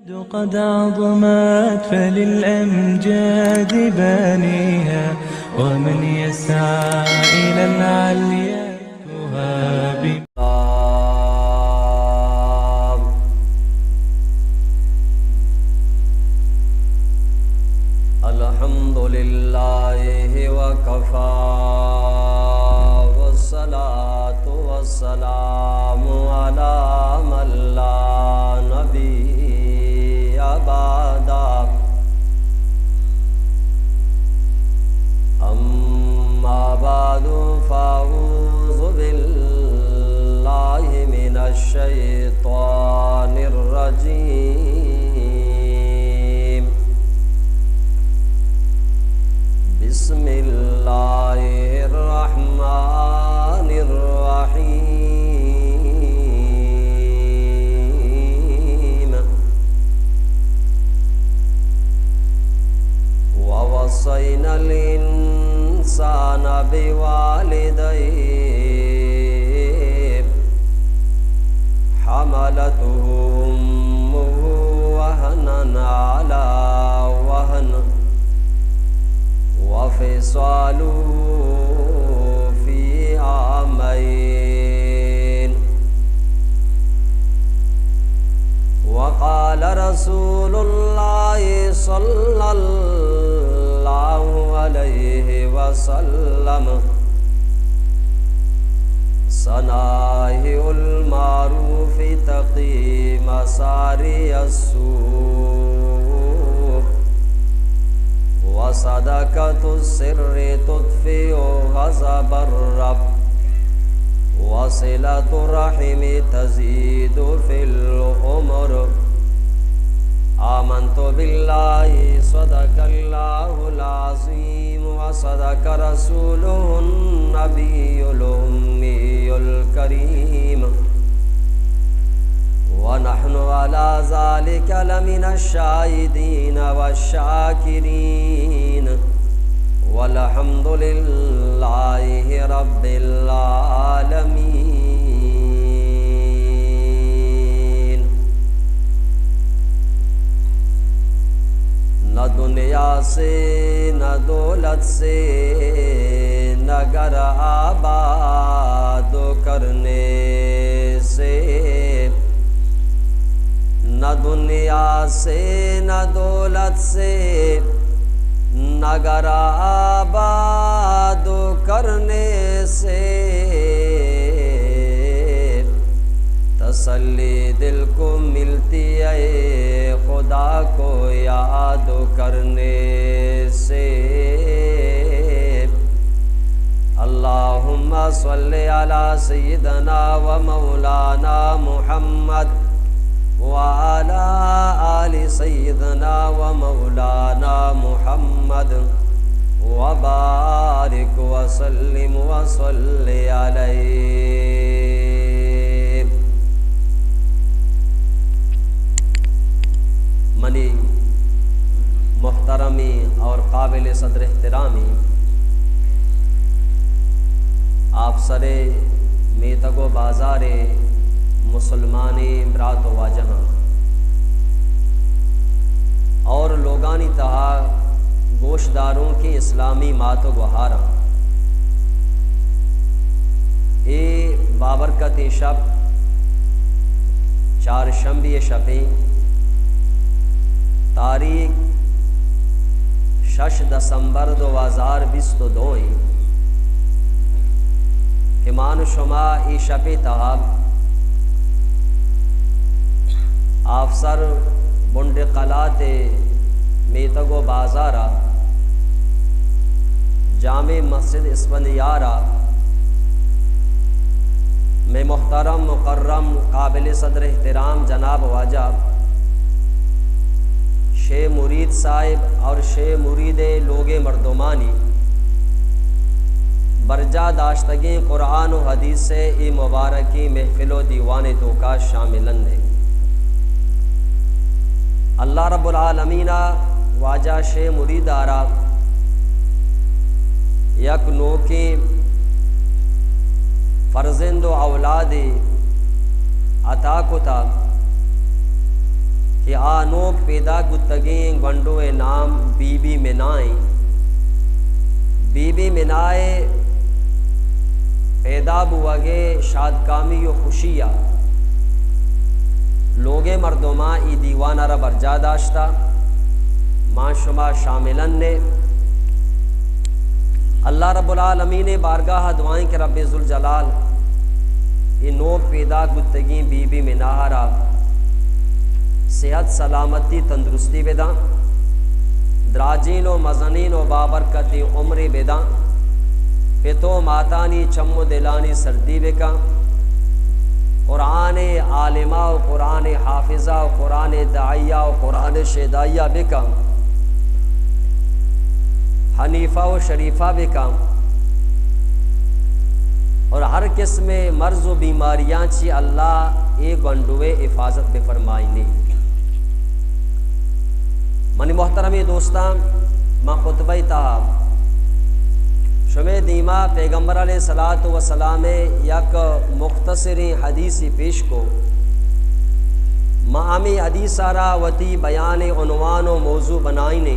قد عظمت فللأمجاد بانيها ومن يسعى إلى العليا تهاب. الحمد لله وكفى والصلاة والسلام على من لا نبي بعده. أما بعد فأعوذ بالله من الشيطان الرجيم. بسم الله الرحمن الرحيم. ووصينا الإنسان بوالديه حملته أمه وهنا على وهن وفصاله في عامين. وقال رسول الله صلى الله عليه وسلم: صنائع المعروف تقي مساري السوء وصدقة السر تطفئ غضب الرب وصلة الرحم تزيد في العمر. آمنت بالله صدق الله العظيم وصدق رسوله النبي الأمي الكريم. ونحن على ذلك لمن الشاهدين والشاكرين والحمد لله رب العالمين. نہ دنیا سے نہ دولت سے نہ گھر آباد کرنے سے، نہ دنیا سے نہ دولت سے نہ گھر آباد کرنے سے، تسلی دل کو ملتی ہے خدا کو یاد کرنے سے۔ اللہم صلی علی سیدنا و مولانا محمد وعلى آل سيدنا ومولانا محمد وبارك وسلم وصل عليه۔ منی محترمی اور قابل صدر احترامی آپ سرے میتگو بازارے مسلمانی برات و جہاں اور لوگانی تہا گوشداروں کی اسلامی مات و گہارا، اے بابرکت شب چہارشنبے شبیں تاریخ 6 دسمبر 2022 کہ مان شما ای شب تہا آفسر بنڈ قلات میتگو بازارا جامع مسجد اسفندیارا میں محترم مکرم قابل صدر احترام جناب واجہ شیخ مرید صاحب اور شیخ مرید لوگ مردمانی برجا داشتگی قرآن و حدیث سے ای مبارکی محفل و دیوان تو کا شاملن ہے۔ اللہ رب العالمین واجہ شیخ مرید آرا یک نوکی فرزند و اولاد عطا کو تھا کہ آنوک پیدا گتگیں گنڈو نام بی بی منائیں، بی بی منائے پیدا بوگے شاد کامی و خوشیہ لوگے مردماں ای دیوانہ را برجا داشتا ماں شما شاملن نے اللہ رب العالمین بارگاہ دعائیں کہ رب ذوالجلال ای نو پیدا گتگیں بی بی مناہرہ صحت سلامتی تندرستی بیداں دراجین و مزنین و بابرکتی عمری بیداں پتو ماتانی چم دلانی سردی بکا قرآن عالمہ و قرآن حافظہ و قرآن دعیہ و قرآن شیدائیہ بکا حنیفہ و شریفہ بکا اور ہر قسم مرض و بیماریاں چی اللہ ایک گنڈوے حفاظت بے فرمائنی۔ منی محترمی دوستان ماں خطبہ تہا شمع دیما پیغمبر علیہ السلام یک مختصری حدیثی پیش کو معامی حدیث آرا وتی بیان عنوان و موضوع بنائینے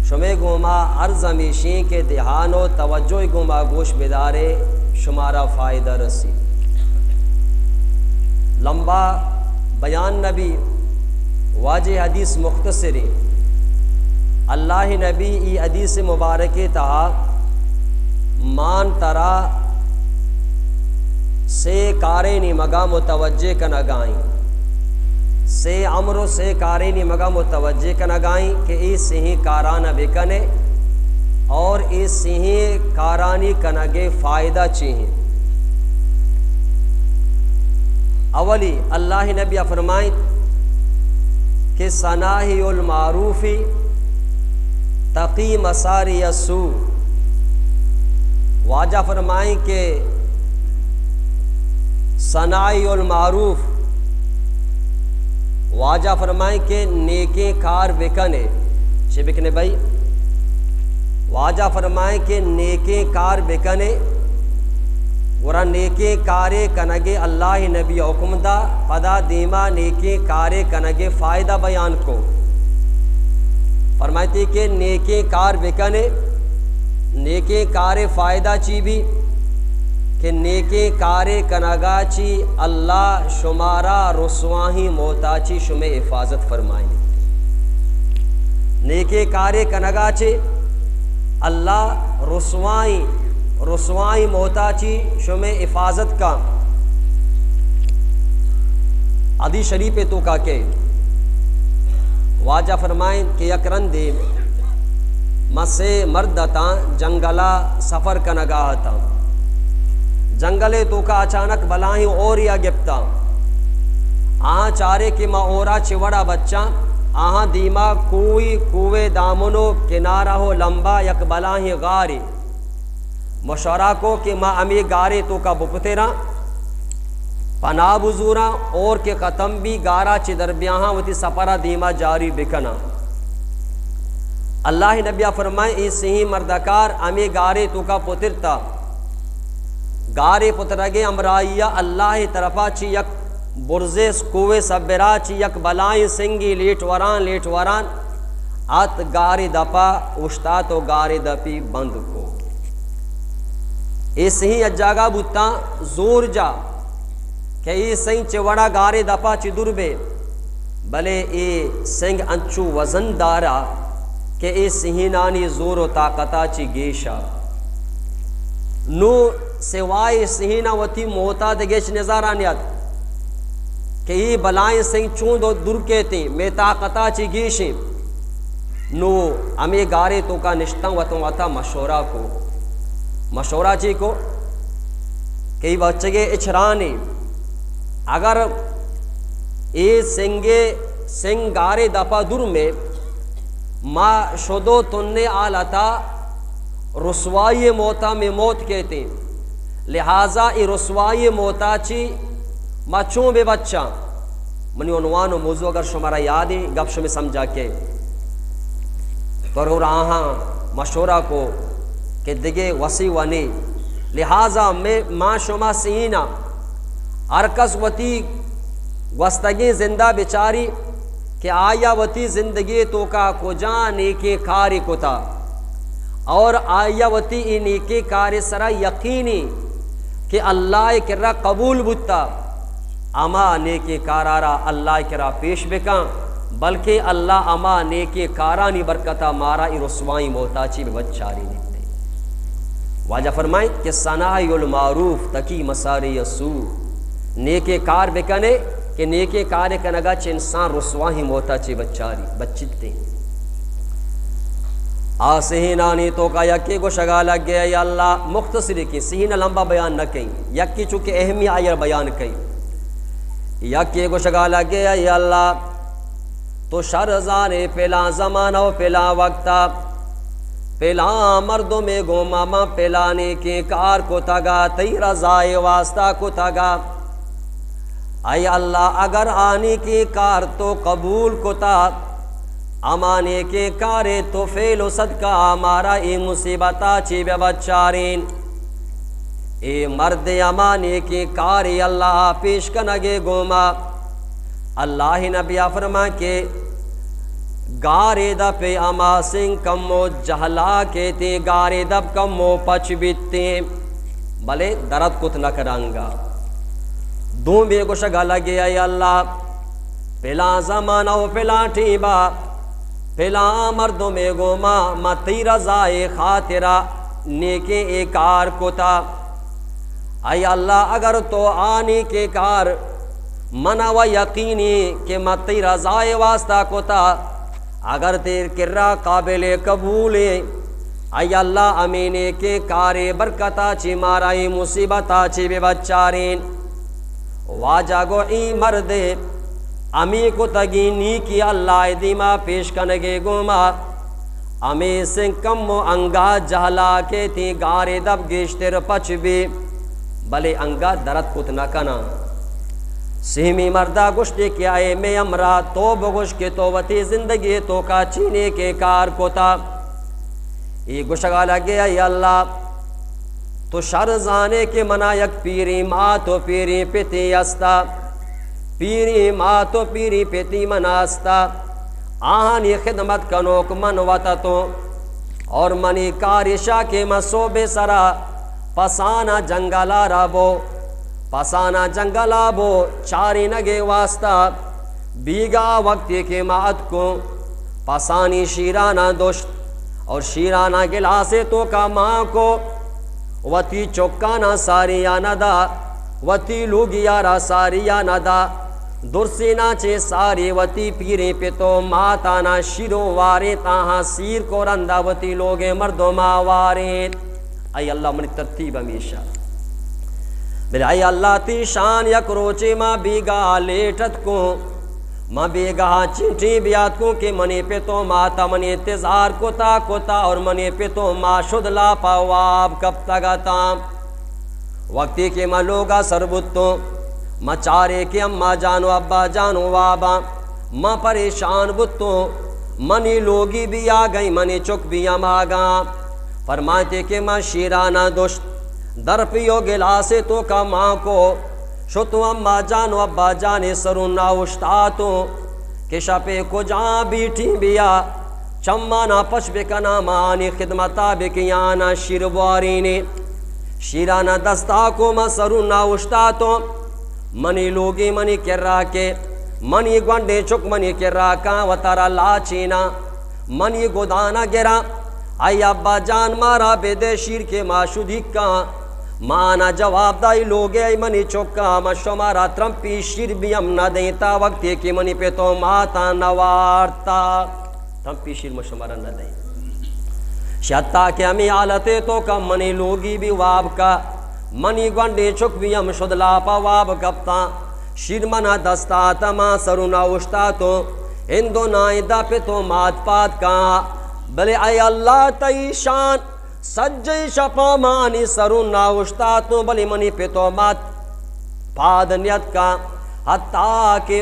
شمع گوما عرض ہمیشیں کے دہان و توجہ گوما گوش بیدارے شمارا فائدہ رسی لمبا بیان نبی واجہ حدیث مختصری اللہ نبی ای حدیث مبارکی تہا مان ترا سے کارینی مگا متوجہ کنگائیں سے عمر سے کارینی مگا متوجہ کنگائیں کہ ای سہی کارانہ بکنے اور ای سہی کارانی کنگے فائدہ چیہیں۔ اولی اللہ نبی فرمائیں کہ صناہی المعروفی تقی مساری السوء، واجہ فرمائیں کہ صنائی المعروف واجہ فرمائیں کہ نیکیں کار بکنے چھ بکنے بھائی واجہ فرمائیں کہ نیکیں کار بکنے ورہ نیکیں کارے کنگے اللہ نبی حکم دا پدا دیما نیکیں کارے کنگے فائدہ بیان کو فرمائیتی کہ نیکیں کار بکنے نیکیں کارے فائدہ چی بھی کہ نیکیں کارے کنگا چی اللہ شمارا رسواہی موتا چی شمع حفاظت فرمائیں نیکیں کارے کنگا چی اللہ رسوائی موتا چی شمع حفاظت کا حدیث شریف تو کا کہ واجہ فرمائیں کہ یک رندے مسے مردتاں جنگلا سفر کا نگاہ تھا جنگلے تو کا اچانک بلائیں اور یا گپتا آہاں چارے کہ ما اورا چوڑا بچہ آہاں دیما کوئی کوئے دامنو کنارہ ہو لمبا یک بلائیں غاری مشورہ کو کہ ما امی گارے تو کا بپتیرا پناہ بزورا اور کے ختم بھی گارا چی دربیاں وتی سپرہ دیما جاری بکنا اللہ نبیہ فرمائیں اس ہی مردکار امی گارے تو کا پترتا گارے پترگے امرائیہ اللہ طرفا چی یک برزے کوئے سبرا چی یک بلائیں سنگی لیٹ وران آت گارے دپا اشتا تو گارے دپی بند کو اس ہی اجاگا بوتا زور جا کہ ای سنگ چوڑا گارے دپا چی در بے بلے ای سنگ انچو وزن دارا کہ ای سہینانی زور و طاقتا چی گیشا نو سوائے سہینا وتی موتا دگیش نظارانیت کہ ای بلائیں سنگ چون دو در کہتے میں طاقتا چی گیشیں نو ہمیں گارے تو کا نشتاں وطن وطا مشورہ کو مشورہ چی کو کہ بچگے اچھرانے اگر اے سنگ گارے دپا در میں ما شدو تننے آلتا رسوائی موتا میں موت کہتے لہٰذا ای رسوائی موتا چی ما چون بے بچہ منی عنوان و موضوع اگر شمارا یاد ہے گپ شمی سمجھا کے تو آہاں مشورہ کو کہ دگے وسی ونی لہٰذا میں ما شما سینا ارکس وتی گوستگی زندہ بیچاری کہ آیا وتی زندگی تو کا کجا نیکی کاری کتا اور آیا وتی ای نیکی کاری سرا یقینی کہ اللہ کرا قبول بتا اما نیکی کارارا اللہ کرا پیش بکاں بلکہ اللہ اما نیکی کارانی برکتا مارا ای رسوائی موتاچی بچاری نکتے واجہ فرمائیں کہ صناعی المعروف تکی مساری یسو نیکی کار بکنے کہ نیکی کار کنگا چھ انسان رسوائی موتاچی بچاری بچتے آسہینانی تو کا یکی کو شگا لگ گیا یا اللہ مختصری کی سہینہ لمبا بیان نہ کہیں یکی چونکہ اہمی آئیر بیان کہیں یکی کو شگا لگ گیا یا اللہ تو شرزانے پہلا زمانہ و پہلا وقتا پہلا مردوں میں گو ماما پہلانے کے کار کو تگا تی رضائے واسطہ کو تگا اے اللہ اگر آنے کی کار تو قبول کو تا امانے کے کارے تو فیل و صدقہ ہمارا ای مصیبتا چی بے بچارین اے مرد امانے کے کارے اللہ پیش کنگے گوما اللہ نبی فرما کے گارے دب اما سنگ کمو جہلا کہتے گارے دب کمو پچ بیتے بلے درد کت نہ کرانگا دوں بے کو شگا لگے اے اللہ پہلا زمانہ و پہلا ٹھیبا پہلا مردوں میں گوما ما تی رضائے خاطرہ نیکے ایکار کو تا اے اللہ اگر تو آنے کے کار منا و یقینی کہ ما تی رضائے واسطہ کو تا اگر تیر کرا قابل قبول اے اللہ امینے کے کارے برکتا چی مارائی مصیبتا چی بے بچارین واجہ گو ای مردے امی کو تگینی کی اللہ دیما پیش کنگے گوما امی سنکم و انگا جہلا کے تی گارے دب گیشتر پچ بھی بلے انگا درد کت نہ کنا سہمی مردہ گشتے کے آئے میں امرا تو بگش کے تو وتی زندگی تو کا چینے کے کار کو تا یہ گشگا لگے یا اللہ تو شرزانے کے منا یک پیری ماں تو پیری پتی استا پیری ماں تو پیری پیتی مناستا آہانی خدمت کنوک من وطا تو اور منی کارشا کے مسوبے سرا پسانا جنگلا رابو پسانا جنگلا بو چاری نگے واسطہ بیگا وقتی کے مات کو پسانی شیرانہ دوشت اور شیرانہ گلاسے تو کا ماں کو وتی چوکانا ساریا ندا وتی لوگیارا ساریا ندا درسینا چے ساری وتی پیرے پہ تو ماتانا شیرو وارے تاہاں سیر کو رندہ وتی لوگے مردوں ماوارے اے اللہ منی ترتیب ہمیشہ بلے اے اللہ تی شان یک روچے ماں بیگا لیٹت کو ماں بیگا چنٹی بیات کو کہ منی پہ تو ماتا منی انتظار کوتا اور منی پہ تو ماں شد لا پاواب کب تگا وقتی کے ماں لوگا سربتوں ماں چارے کے اماں جانو ابا جانو وابا ماں پریشان بتوں منی لوگی بھی آ گئی منی چک بھی ہم آگا فرماتے کہ ماں شیرانہ دوشت در پیو گلاسے تو کا ماں کو شتو اماں جانو ابا جانے سرونا اشتاتوں کہ شپے کو جان بیٹھی بیا چمانا پش بکنا مانی خدمتا بکیانا شیروارینی شیرانہ دستا کو ماں سرونا اشتاتوں منی لوگی منی کرا کے منی گونڈے چک منی کرا کا وطارا لاچینا منی گودانا گرا آئی ابا جان مارا بے دے شیر کے معشودی کا مانا جواب دائی لوگے ای منی چکا ما شمارا ترمپی شیر بھی ہم نہ دیتا وقت ہے کہ منی پہ تو ماتا نوارتا ترمپی شیر ما شمارا نہ دیں شتا کہ ہمیں آلتے تو کم منی لوگی بھی واب کا منی گونڈے چک بھی ہم شدلا پا واب کپتا شیر منا دستا تما سرونا اشتا تو ہندو نائدہ پہ تو مات پات کا بلے اے اللہ تی شان سجی شپا مانی سرونا اشتا تو بلی منی پہ تو مات پاد نیت کا حتیٰ کہ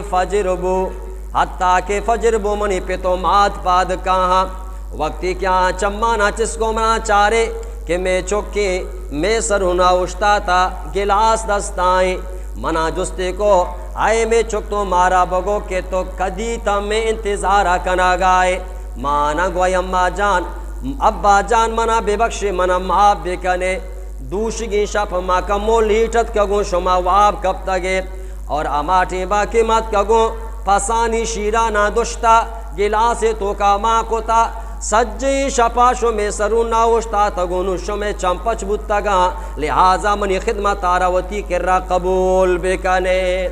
فجر بو منی پہ تو مات پاد کا وقتی کیا چمانا چس کو منا چارے کہ میں چکے میں سرونا اشتا تا گلاس دستائیں منا جستے کو آئے میں چک تو مارا بگو کہ تو کدی تمہیں انتظارہ کنا گائے مانا گوئی اماں جان ابا جان منا بے بخش منا معاف بکنے دوشگی شپ ما کمو لیٹت کگو شما واب کب تگے اور اماٹی باکی مت کگو پسانی شیرانہ دشتا گلاس تو کا ماں کو تا سجی شپاشو میں سرونا وشتا تگونو شمیں چمپچ بودتگا لہذا منی خدمت آراوتی کرا قبول بکنے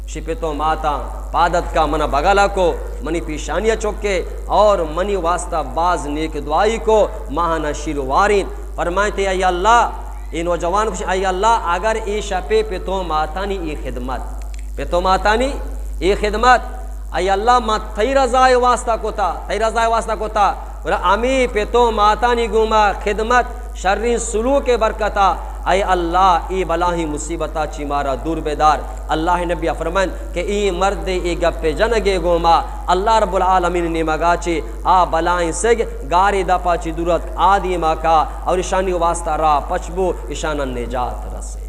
شپی تو ماتا پادت کا منا بغلا کو منی پیشانیہ چکے اور منی واسطہ باز نیک دعائی کو ماہنا شیروارین فرمائتے اے اللہ یہ نوجوان کچھ اے اللہ اگر ای شپے پہ تو ماتانی ای خدمت پہ تو ماتانی ای خدمت اے اللہ ما تھی رضائے واسطہ کو تا اور امی پہ تو ماتانی گوما خدمت شرین سلوک برکتا اے اللہ ای بلاہی مصیبتا چی مارا دور بیدار اللہ نبی فرمائن کہ ای مرد ای گپے جنگے گوما اللہ رب العالمین نے مگا چی آ بلائیں سگ گاری دپا چی دورت آدی مکا اور اشانی واسطہ را پچبو اشانہ نجات رسے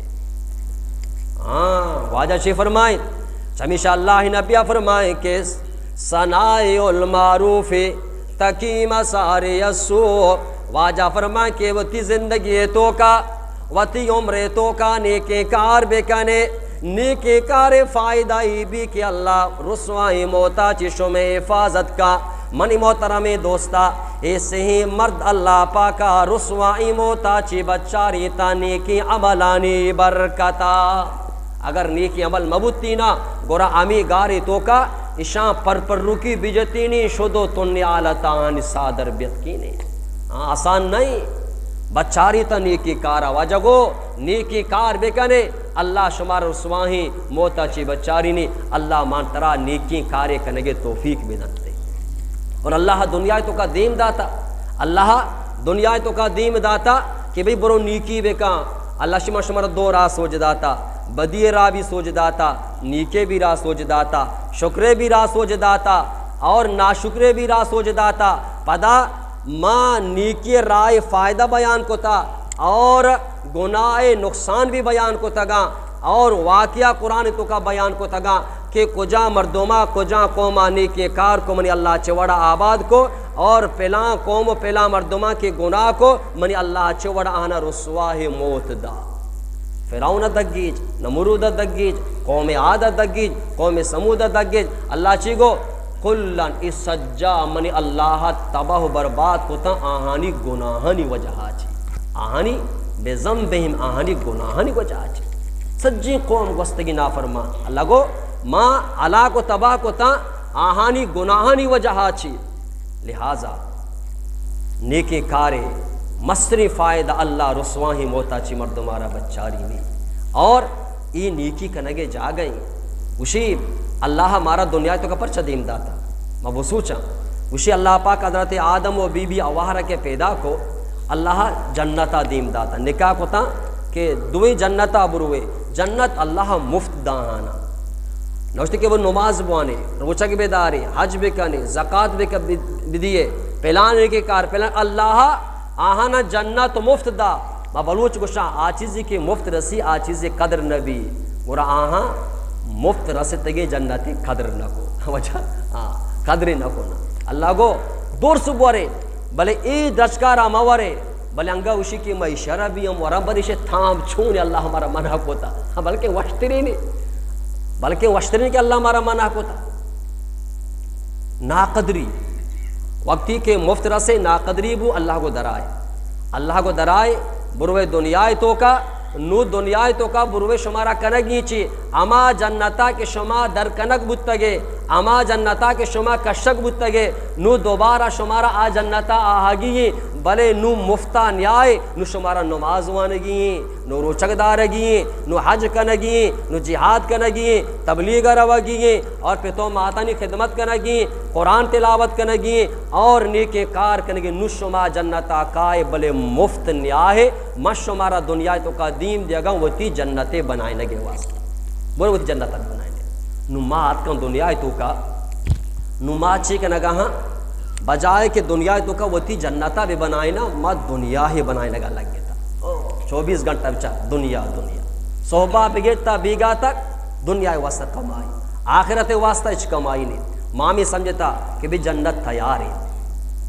واجہ چی فرمائن ہمیشہ اللہ نبی فرمائیں کہ ثنائے المعروف تکی مسار یسو واجہ فرمائیں کہ وتی زندگی تو کا وتی عمر تو کا نیکے کار بکنے نیکے کار فائدہ ہی بھی کہ اللہ رسوائی موتا چشو میں حفاظت کا منی محترم دوستا ایسے ہی مرد اللہ پاکا رسوائی موتا چی بچاری تا نیکی عملانی برکتا اگر نیکی عمل مبوتی نا گورا امی گاری تو کا اشان پر رکی بجتینی شدو تنی آلتان سادر بیت کینی آسان نہیں بچاری تا نیکی کارا وجگو نیکی کار بکنے اللہ شمار رسواہی موتا چی بچاری نی اللہ مانترا نیکی کارے کنگے توفیق بدنتے اور اللہ دنیا تو کا دیم داتا اللہ دنیا تو کا دیم داتا کہ بھئی برو نیکی بکا اللہ شمار دو راہ سوچ داتا بدی راہ بھی سوچ داتا نیکے بھی راہ سوچ داتا شکرے بھی راہ سوچ داتا اور ناشکرے بھی راہ سوچ داتا پدا ماں نیکی رائے فائدہ بیان کو تا اور گناہ نقصان بھی بیان کو تگا اور واقعہ قرآن تو کا بیان کو تگا کہ کجا مردما کجا قوما نیکی کار کو منی اللہ چوڑا آباد کو اور پلاں قوم و پلاں مردما کے گناہ کو منی اللہ چوڑا آنا رسواہ موت دا فرعون دگیج نمرود دگیج قوم عاد دگیج قوم سمود دگیج اللہ چی گو کلن اس سجا منی اللہ تباہ برباد کوتا آہانی گناہانی وجہ چی آہانی بے ذنبہم آہانی گناہانی وجہ چی سجی قوم گستگی نافرمان اللہ گو ماں علا کو تباہ کوتا آہانی گناہانی وجہ چی لہذا نیکی کارے مصری فائدہ اللہ رسواہی موتا چی مردمارا بچاری میں اور ای نیکی کنگے جا گئی وشی اللہ ہمارا دنیا تو کا پرچہ دیم داتا میں وہ سوچا وشی اللہ پاک حضرت آدم و بی بی اوہرہ کے پیدا کو اللہ جنتا دیم داتا نکاح کو تا کہ دوئی جنتا بروے جنت اللہ مفت دانا نوشتے کہ وہ نماز بوانے روچہ کی بیداری حج بکنے زکاة بدیے پلانے کے کار پلان اللہ آہانا جنت مفت دا ما بلوچ گوشا آ چیزی کی مفت رسی آ چیزی قدر نبی گورا آہاں مفت رسی تگے جنتی قدر نکو وجہ قدر نکو نا اللہ گو دور سبورے بلے ای دشکارا موارے بلے انگا وشی کی میں شربیم ورم بریشے تھام چھونے اللہ ہمارا منح کوتا بلکہ وشتری نہیں کہ اللہ ہمارا منع کوتا ناقدری وقتی کے مفت رسے ناقدری بو اللہ کو درائے بروے دنیای تو کا نو دنیای تو کا بروے شمارا کنگی چی اما جنتا کے شما در کنگ بودتگے اما جنتا کے شما کشک بودتگے نو دوبارہ شمارا آ جنتا آہگی بلے نو مفتا نیائے نو شمارا نماز وانگی نو روچک دارگی نو حج کنگی نو جہاد کنگی تبلیغ روگی اور پہ تو ماتانی خدمت کنگی قرآن تلاوت کنگی اور نیک کار کنگی نو شما جنتا کائے بلے مفت نیائے ما شمارا دنیا تو کا دیم دیا گا وہ تی جنتے بنائے لگے واسطہ بولے وہ تی جنت بنائے لگے نو ما آت کن دنیا تو کا نو ما چی کنگا ہاں بجائے کہ دنیا تو کا وہ تی جنتا بھی بنائے نا ما دنیا ہی بنائے لگا لگ گیا تھا 24 گھنٹہ بچا دنیا صحبہ بگیرتا بیگا تک دنیا واسطہ کمائی، آخرت واسطہ اچ کمائی نہیں. مامی سمجھتا کہ بھی جنت تیار ہے،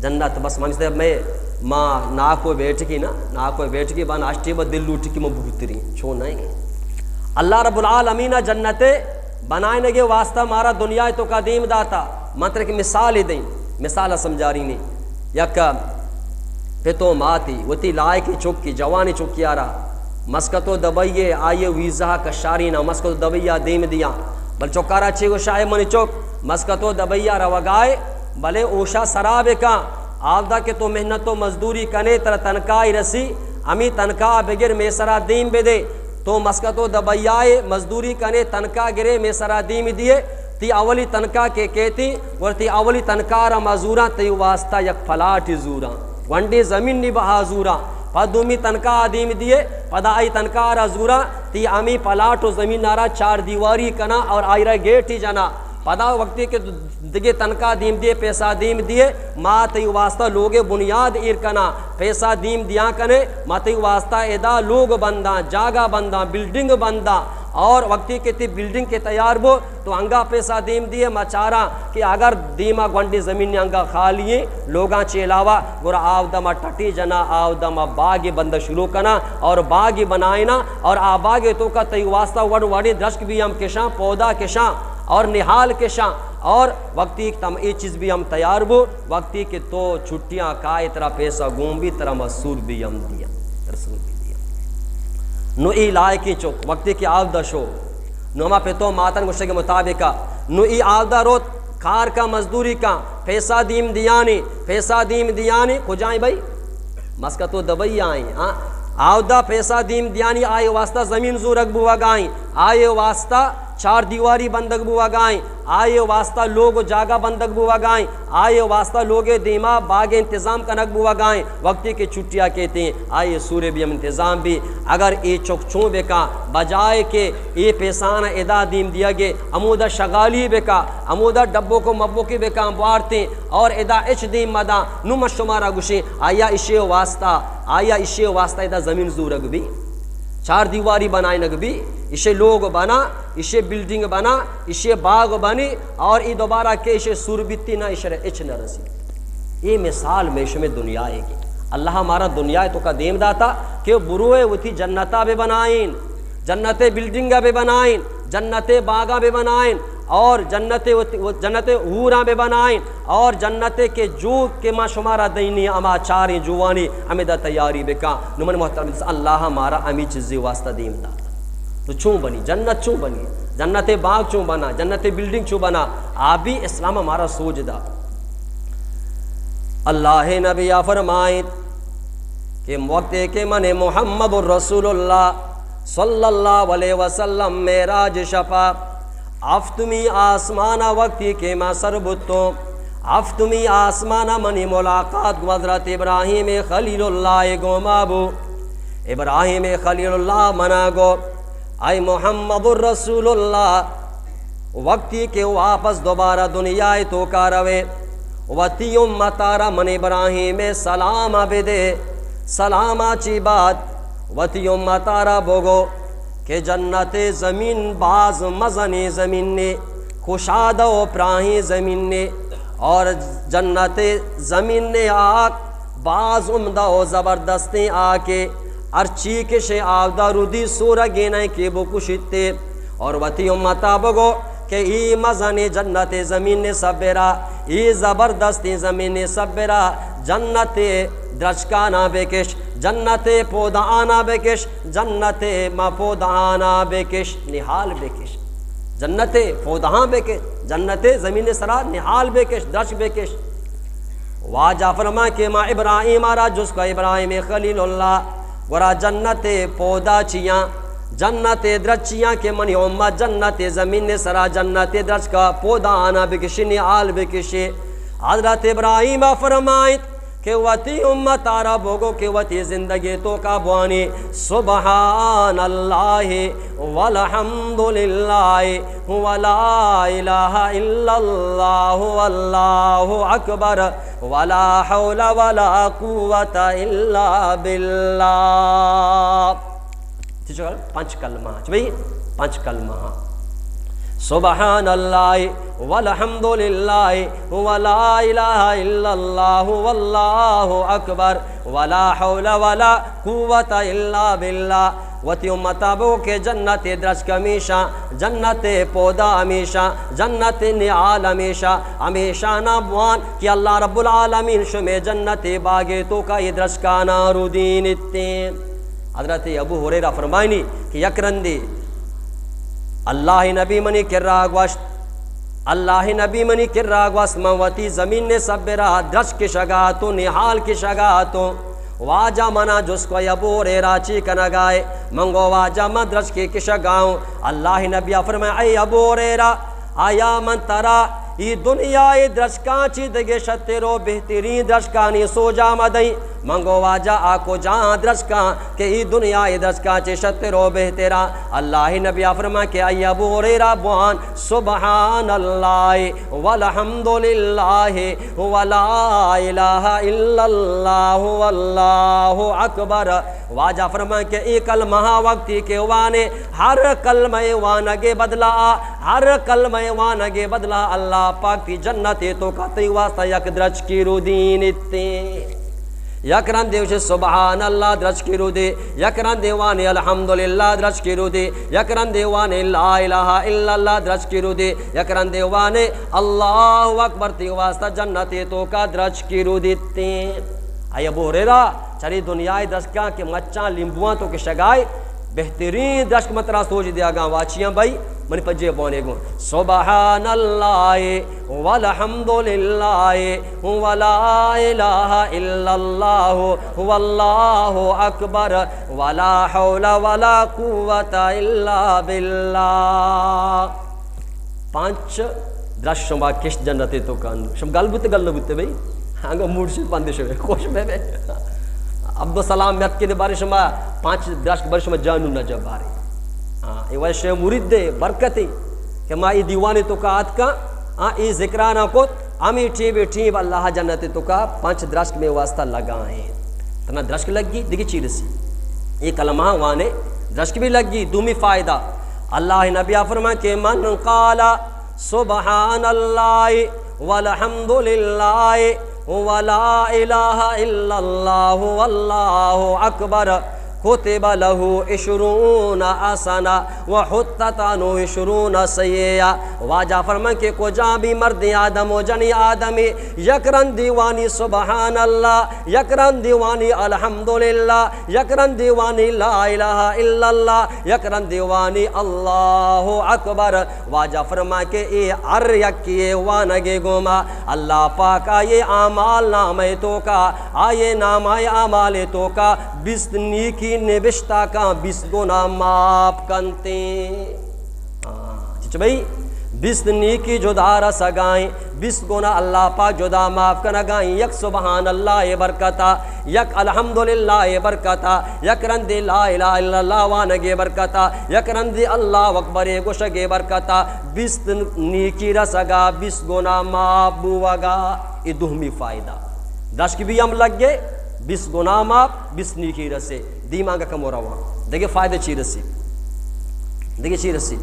جنت بس مانگتے میں ماں نا کوئی بیٹھ کی نا نا کوئی بیٹھ کی بان آشتی با دل لوٹ کی میں بھوتری چھو نہیں. اللہ رب العالمین جنتے بنائے نگے واسطہ مارا دنیا تو قدیم داتا. مطلب کہ مثال ہی دیں، مثال سمجھا رہی نہیں. یک پتو ماتی وتی لائے کی چکی جوانی چکی آ رہا مسکتو دبئیے آئیے ویزا کشاری نہ مسکتو دبئیا دیم دیا بل چوکارا چی گو شاہ منی چوک مسکتو دبئیا روگائے بلے اوشا سراب کا آفدہ کے تو محنت و مزدوری کنے تر تنکائی رسی امی تنکا بگر میں سرا دیم بے دے تو مسکتو دبئیائے مزدوری کنے تنکا گرے میں سرا دیم دیے تی اولی تنکا کے کہتی اور تی اولی تنکا را مزورا تی واسطہ یک پلاٹ زورا ونڈی زمین نی بہا زورا پدومی تنکا آدیم دیے پدا آئی تنکا را زورا تی امی پلاٹ و زمین نارا چار دیواری کنا اور آئی را گیٹی جنا پدا وقتی کے دگے تنکا دیم دیے پیسہ دیم دیے ما تی واسطہ لوگ بنیاد ایر کنا پیسہ دیم دیا کنے ما تی واسطہ ادا لوگ بندہ جاگا بندہ بلڈنگ بندہ اور وقتی کے تی بلڈنگ کے تیار بو تو انگا پیسہ دیم دیے مچارا کہ اگر دیما گونڈی زمین انگا خالیے لوگاں چے علاوہ گورا آو دما ٹٹی جنا آو دما باغی بند شروع کنا اور باغی بنائینا اور آ باغی تو کا تی واسطہ وڑی درشک بھی ہم کشاں پودا کشاں اور نحال کشاں اور وقتی تم ای چیز بھی ہم تیار بو وقتی کہ تو چھٹیاں کائے ترا پیسہ گوم بھی ترا مسور بھی ہم دیا رسول بھی دیا نو ای لائے کی چوک وقتی کی آودہ شو نو ما پہ تو ماتن گوشتے کے مطابقہ نو ای آودہ روت کار کا مزدوری کا پیسہ دیم دیانی کو جائیں بھائی مسکہ تو دبئی آئیں آودہ پیسہ دیم دیانی آئے واسطہ زمین زورک بوا گائیں آئے واسطہ چار دیواری بندگ بوا گائیں آئے واسطہ لوگ جاگا بندگ بوا گائیں آئے واسطہ لوگ دیما باغ انتظام کنک بوا گائیں وقتی کے چھٹیاں کہتے ہیں آئے سورے بھی ہم انتظام بھی اگر اے چوک چون بکا بجائے کہ اے پیسانہ ادا دیم دیا گے امودہ شغالی بکا امودہ ڈبوں کو مبوں کی بکا بوارتے اور ادا اچ دیم مدا نم شمارا گوشیں آیا اشے واسطہ ادا زمین زورگ بھی چار دیواری بنائے نگ بھی اسے لوگ بنا اسے بلڈنگ بنا اسے باغ بنی اور ای دوبارہ کے اسے سور بیتی نہ اسے اچ نہ رسی. یہ مثال میش میں دنیا ہے گی اللہ ہمارا دنیا تو کا دیم داتا کہ بروئے وہ تھی جنتا بے بنائیں جنت بلڈنگا بے بنائیں جنت باغا بے بنائیں اور جنت حوراں بے بنائیں اور جنت کے جو کے ما شمارا دینی اما چاری جوانی ہمیں دا تیاری بکا نمن محترم اللہ ہمارا امی چیزی واسطہ دیم دا تو چوں بنی جنت چوں بنی جنت باغ چوں بنا جنت بلڈنگ چوں بنا آبی اسلام ہمارا سوچ دا. اللہ نبی فرمائیں کہ وقت کے من محمد الرسول اللہ صلی اللہ علیہ وسلم معراج شفا افتمی آسمانہ وقتی کے ما سربتو افتمی آسمانہ منی ملاقات حضرت ابراہیم خلیل اللہ گو مابو ابراہیم خلیل اللہ منا گو اے محمد الرسول اللہ وقتی کے واپس دوبارہ دنیا تو کا روے وتی امتارا من ابراہیم سلام بدے سلامہ چی بات وتی امتارا بوگو کہ جنت زمین باز مزنی زمین نے خوشادہ و پراہی زمین نے اور جنت زمین نے آگ باز عمدہ و زبردستی آکے ارچی کے شے آودہ رودی سورہ گینے کے بکشتے اور وتی امتا بگو کہ ای مزنی جنت زمین نے سبرا ای زبردستی زمین نے سبرا جنت درچکانا بکش جنت پودانا بکش جنت ما پودانا بکش نحال بکش جنت پودہاں بکش جنت زمین سرا نحال بکش درچ بکش واجہ فرما کہ ما ابراہیم آرہ جس کا ابراہیم خلیل اللہ ورا جنت پودا چیاں جنت درچیاں کے منی امت جنت زمین سرا جنت درچ کا پودا آنا بکشی نحال بکشی حضرت ابراہیم فرمائیں کہ وتی امت آرہ بوگو کہ وتی زندگی تو کا بوانی سبحان اللہ والحمدللہ ولا الہ الا اللہ واللہ اکبر ولا حول ولا قوت الا باللہ. پانچ کلمہ بھئی پانچ کلمہ سبحان اللہ والحمدللہ ولا الہ الا اللہ واللہ اکبر ولا حول ولا قوت الا باللہ وتی امتابو کے جنت درج کمیشہ جنت پودا ہمیشہ جنت نعال ہمیشہ ہمیشہ نابوان کہ اللہ رب العالمین شمع جنت باغے تو کا یہ درج کا نارو دین اتین. حضرت ابو ہریرہ فرمائنی کہ یک رندی اللہ نبی منی کرا گوشت اللہ نبی منی کرا گوشت موتی زمین نے سب برا درج کی شگا تو نحال کی شگا تو واجہ منا جس کو ابو ہریرہ چی کنگائے منگو واجہ مدرج کی کشگاؤں. اللہ نبی فرمائے اے ابو ہریرہ آیا من ترا یہ دنیا درج کانچی دگے شترو بہترین درج کانی سو جا مدئی منگو واجہ آکو جہاں درج کان کہ یہ دنیا درج کانچی شترو بہترا. اللہ نبی فرما کہ ای ابو ہریرہ بوان سبحان اللہ والحمدللہ ولا الہ الا اللہ واللہ اکبر. واجہ فرما کہ ای کلمہ وقتی کے وانے ہر کلمہ وانگے بدلا ہر کلمہ وانگے بدلا اللہ پاک تی جنت تو کا تی واسطہ یک درج کی رو دین اتنے یک رندے وش سبحان اللہ درج کی رو دے یک رندے وانے الحمدللہ درج کی رو دے یک رندے وانے لا الہ الا اللہ درج کی رو دے یک رندے وانے اللہ اکبر تی واسطہ جنت تو کا درج کی رو دیتے. اے ابو ہریرہ چلی دنیای دشکاں کے مچاں لیمبوان تو کے شگائے بہترین دشک مترا سوچ دیا گا واچیاں بھائی منی پجے بونے گو سبحان اللہ والحمدللہ ولا الہ الا اللہ واللہ اکبر ولا حول ولا قوت الا باللہ. پانچ درش شما کش جنتے تو کاندو شم گل بوتے گل نہ بوتے بھئی ہنگا موڈ سے پاندے شوے خوش میں عبدالسلام میت کے بارے شما پانچ درشک بارے شما جانو نہ جب بارے یہ ویسے مرید دے برکتی کہ ما ای دیوانے تو کا آت کا ای ذکرانہ کو امی ٹھیب اللہ جنت تو کا پانچ درشک میں واسطہ لگائیں تنا درشک لگ گی دیکھی چیز سی یہ کلمہ وانے درشک بھی لگ گی دومی فائدہ. اللہ نبی فرما کہ من قال سبحان اللہ والحمدللہ ولا الہ الا اللہ واللہ اکبر کتب له 20 حسنہ وحطت عنہ 20 سیئہ. واجہ فرمان کہ کو جا بھی مرد آدم و جنی آدمی یکرن دیوانی سبحان اللہ یکرن دیوانی الحمدللہ یکرن دیوانی لا الہ الا اللہ یکرن دیوانی اللہ اکبر. واجہ فرمان کہ اے ار یکیے وانگے گوما اللہ پاک آئے اعمال نامے تو کا آئے نامہ اعمال تو کا بست نیکی نبشتہ کا 20 گنا معاف کنتے بھئی 20 نیکی جدا رسگائیں 20 گنا اللہ پاک جدا معاف کنگائیں. یک سبحان اللہ برکتا یک الحمدللہ برکتا یک رند لا الہ الا اللہ وانگے برکتا یک رند اللہ اکبر گوشگے برکتا 20 نیکی رسگا 20 گنا معاف بوگا. یہ دومی فائدہ دشک بھی ہم لگ گئے 20 گنا معاف 20 نیکی رسے دیمانگا کم ہو رہا دیکھیں فائدہ چی رسی دیکھیں چی رسی.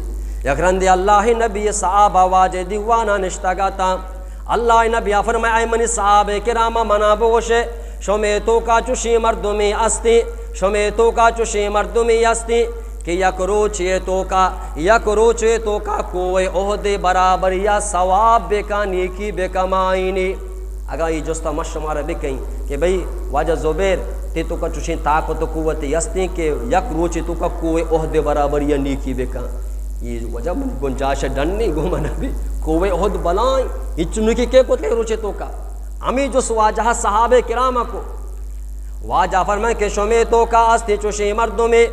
یک رندی اللہ نبی صحابہ واجہ دیوانا نشتگاتا اللہ نبی فرمائے اے منی صحابہ کرام منا بوشے شمی تو کا چوشی مردمی استی شمی تو کا چوشی مردمی استی کہ یک روچے تو کا کوئی عہدے برابر یا ثواب بے کا نیکی بے کمائنی. اگر یہ جستا مشمارہ بکیں کہ بھئی واجہ زبیر تے تو کا چوشیں طاقت و قوت یستی کہ یک روچے تو کا کوئی عہدے برابر یا نیکی بے کا یہ وجہ من گنجاش ڈننی گومنا بھی کوئی عہد بلائیں یہ چنکی کے کو تے روچے تو کا ہمیں جو واجہ صحابہ کرامہ کو واجہ فرمائے کہ شمی تو کا استی چوشیں مردوں میں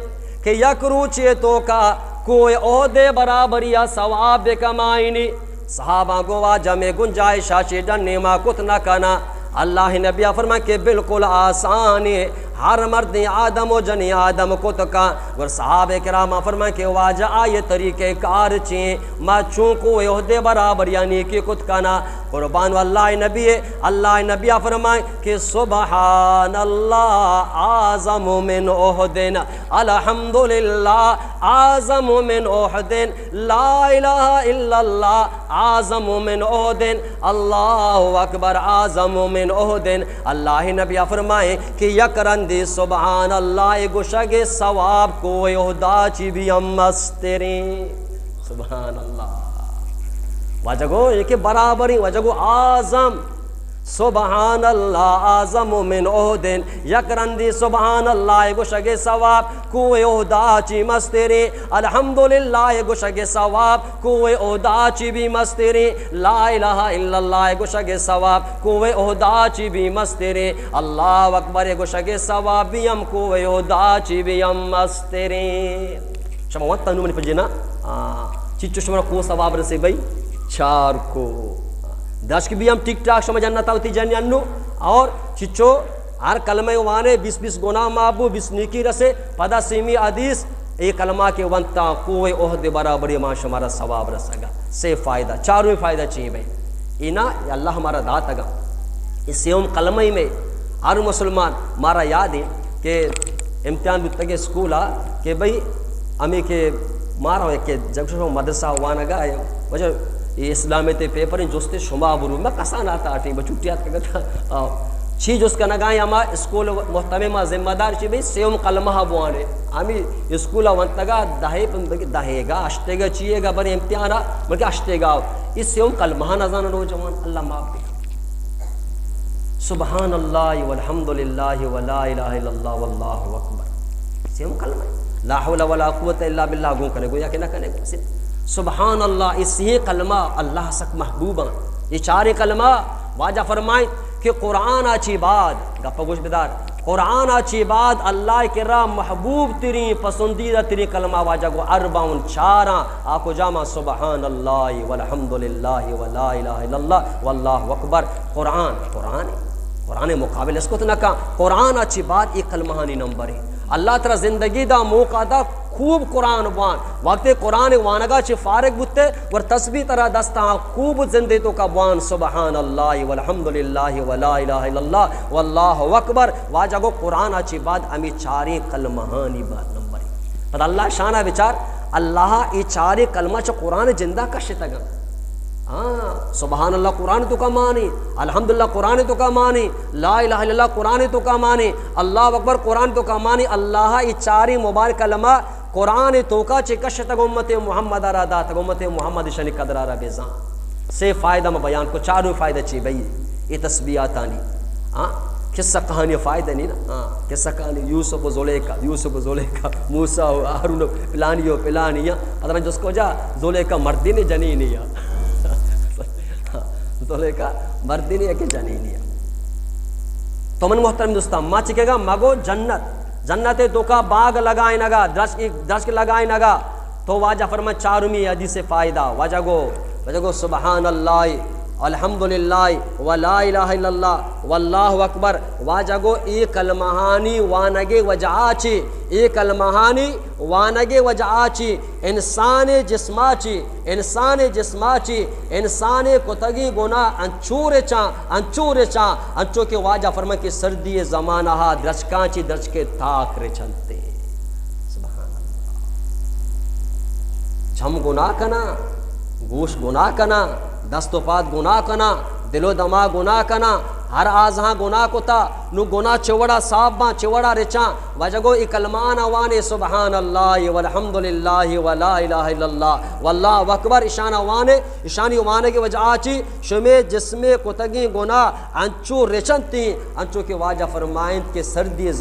کہ یک روچے تو کا کوئی عہدے برابر یا ثواب بے کمائنی. صحابہ کو واجہ میں گنجائش شاشی ڈننی ما کت نہ کنا. اللہ نبی فرمائے کہ بالکل آسان ہے ہر مرد آدم و جنی آدم کو تکا. اور صحابہ کرام فرمائے کہ واجہ آئے طریقے کار چیں ما چونکو عہدے برابر یعنی کہ کت کنا قربان اللہ نبی ہے، اللہ نبی فرمائیں کہ سبحان اللہ اعظم من احد، الحمدللہ اعظم من احد، لا الہ الا اللہ اعظم من احد، اللہ اکبر اعظم من احد۔ اللہ نبی فرمائیں کہ یک رندی سبحان اللہ گوشگ ثواب کو احدا چی بھی مستریں، سبحان اللہ وجگو یہ کہ برابری وجگو اعظم، سبحان اللہ اعظم من احد، یک رندی سبحان اللہ گوشگ ثواب کو احدا چی مستری، الحمدللہ گوشگ ثواب کو احدا چی بھی مستری، لا الہ الا اللہ گوشگ ثواب کو احدا چی بھی مستری، اللہ اکبر گوشگ ثواب بھی ہم کو احدا چی بھی ہم مستری۔ شما وقت تنو منی پجینا چچو شما کو ثواب رسے بھئی 4 کو 10 کی بھی ہم ٹک ٹاک شما جنت آتی جنینو، اور چچو ہر کلمہ وانے 20 گناہ معبو 20 نیکی رسے پدا سیمی حدیث ایک کلمہ کے ونتا کوئے عہد برابری ما شمارا ثواب رسگا۔ سے فائدہ 4ویں فائدہ چاہیے بھئی اینا اللہ ہمارا داتا گا اس سیوم کلمہ میں ہر مسلمان مارا یاد ہے کہ امتحان بھی تگے اسکولا کہ بھئی ہمیں کہ مارا ہوئے کہ جب شما مدرسہ وانگا ہے وجہ یہ اسلامی تے پیپر ہیں جوستے شما برو میں کسان آتا آٹیں بچوٹیات کا گتا چھی جس کا نگاہیں ہما اسکول محتمہ ذمہ دار چی بھی سیوم کلمہ بوانے ہمیں اسکولہ ونتگا دہے گا اشتے گا چیئے گا بری امتحانا بلکہ اشتے گا اس سیوم کلمہ نظانا رو جوان اللہ معاف دے سبحان اللہ والحمدللہ ولا الہ الا اللہ واللہ اکبر، سیوم کلمہ لا حول ولا قوت الا باللہ گون کرنے گو یا کہ نہ کرنے گو، سبحان اللہ اس یہ کلمہ اللہ سک محبوبہ، یہ 4 کلمہ واجہ فرمائیں کہ قرآن آچی بعد گپا گوش بدار قرآن آچی بعد اللہ کے راہ محبوب تیری پسندیدہ تیری کلمہ واجہ کو 44 آکو جامع سبحان اللہ والحمدللہ ولا الہ الا اللہ واللہ اکبر۔ قرآن مقابل اس کو تو نہ کہا قرآن آچی بعد ایک کلمہانی نمبر ہے، اللہ تعالی زندگی دا موقع دا خوب قرآن وان وقت قرآن وانگا چھ فارغ بوتے ور تسبیح طرح دستا خوب زندگی تو کا وان سبحان اللہ والحمدللہ ولا الہ الا اللہ واللہ اکبر واجہ کو قرآن آچی بعد ہمیں 4 کلمہانی بات نمبر ہے، پر اللہ شانہ بچار اللہ یہ 4 کلمہ چھ قرآن زندہ کشتا گا، سبحان اللہ قرآن تو کا معنی، الحمدللہ قرآن تو کا معنی، لا الہ الا اللہ قرآن تو کا معنی، اللہ اکبر قرآن تو کا معنی، اللہ یہ 4 مبارک کلمہ قرآن تو کا چکش تک امت محمد آرادا تک امت محمد شنی قدر آرہ بیزان سے فائدہ میں بیان کو 4 فائدہ چاہیے بھئی یہ تسبیحات آنی قصہ کہانی فائدہ نہیں نا قصہ کہانی یوسف و زلیخا موسیٰ و ہارون و پلانی پتہ میں جس کو جا زلیخا مردی نے جنینی زلیخا مردی نے کہ جنینی تو من محترم دوستان ماں چکے گا مگو جنت تو کا باغ لگائیں نگا درشک لگائیں نگا تو واجہ فرما 4ویں حدیث فائدہ واجہ گو سبحان اللہ الحمدللہ ولا الہ الا اللہ واللہ اکبر واجہ گو ایک کلمہانی وانگے وجعاچی ایک کلمہانی وانگے وجعاچی انسان جسماچی انسان کتگی گناہ انچور چاں انچو کے واجہ فرما کہ سردی زمانہ درچکاں چی درچ کے تاک رے چلتے سبحان اللہ چھم گناہ کنا گوش گناہ کنا دست و پات گناہ کنا دل و دماغ گناہ کنا ہر آزہاں گناہ کو تا نو گناہ چوڑا صاباں چوڑا رچاں وجگو اکلمان آوانے سبحان اللہ والحمدللہ ولا الہ الا اللہ واللہ اکبر اشانی وانے کی وجہ آچی شمی جسم کتگی گناہ انچو رچنتی انچو کے واجہ فرمائیں کہ سردی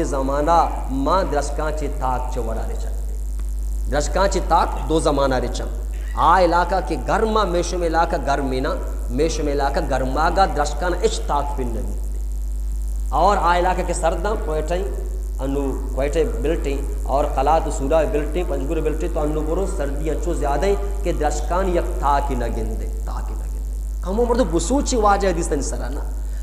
زمانہ ماں درشکاں چی تاک چوڑا رچنتی درشکاں چی تاک 2 زمانہ رچن علاقہ کے گرما میشم علاقہ گرمینا میشم علاقہ گرماگا درشکان اشتاق پن نبی اور علاقہ کے سرداں کوئٹے بلٹیں اور قلات سورہ بلٹیں پنجگر بلٹیں تو انو برو سردی انچو زیادہ ہیں کہ درشکان یک تاکی نہ گندے ہمو مردو بسوچی واجہ حدیث تنی سرانا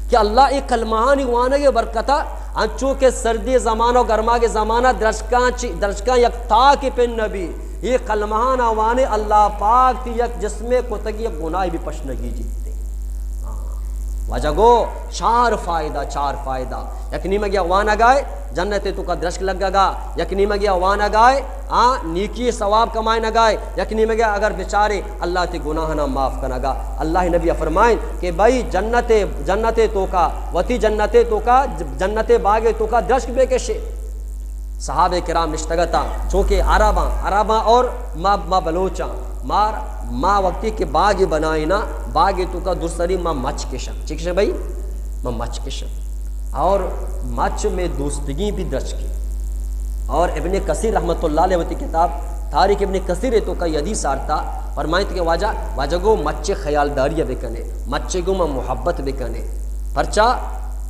کہ اللہ ایک کلمہانی وانا یہ برکتا انچو کے سردی زمانہ و گرما کے زمانہ درشکان یک تاکی پن نبی یہ کلمہان آوانے اللہ پاک تھی یک جسمے کو تگی گناہ بھی پشنگی جیتے وجہ گو چار فائدہ یکنی مگیا وانا گائے جنت تو کا درشک لگ گا، یکنی مگیا وانا گائے نیکی ثواب کمائے نہ گائے، یکنی مگیا اگر بیچارے اللہ تے گناہ نہ معاف کرنا گا۔ اللہ نبی فرمائیں کہ بھائی جنت تو کا وتی جنت باغ تو کا درشک بے کشے صحابہ کرام نشتگتا چونکہ عرباں اور ما بلوچاں ما وقتی کے باغ بنائے نا باغ تو کا دوسری ما مچ کشن ٹھیک ہے بھائی ما مچ کشن اور مچ میں دوستگی بھی درج کی۔ اور ابن کثیر رحمۃ اللہ علیہ وتی کتاب تاریخ ابن کثیر تو کا حدیث آرتا فرمائیں کہ واجہ گو مچے خیالداری بکنے مچے گو ما محبت بکنے پرچا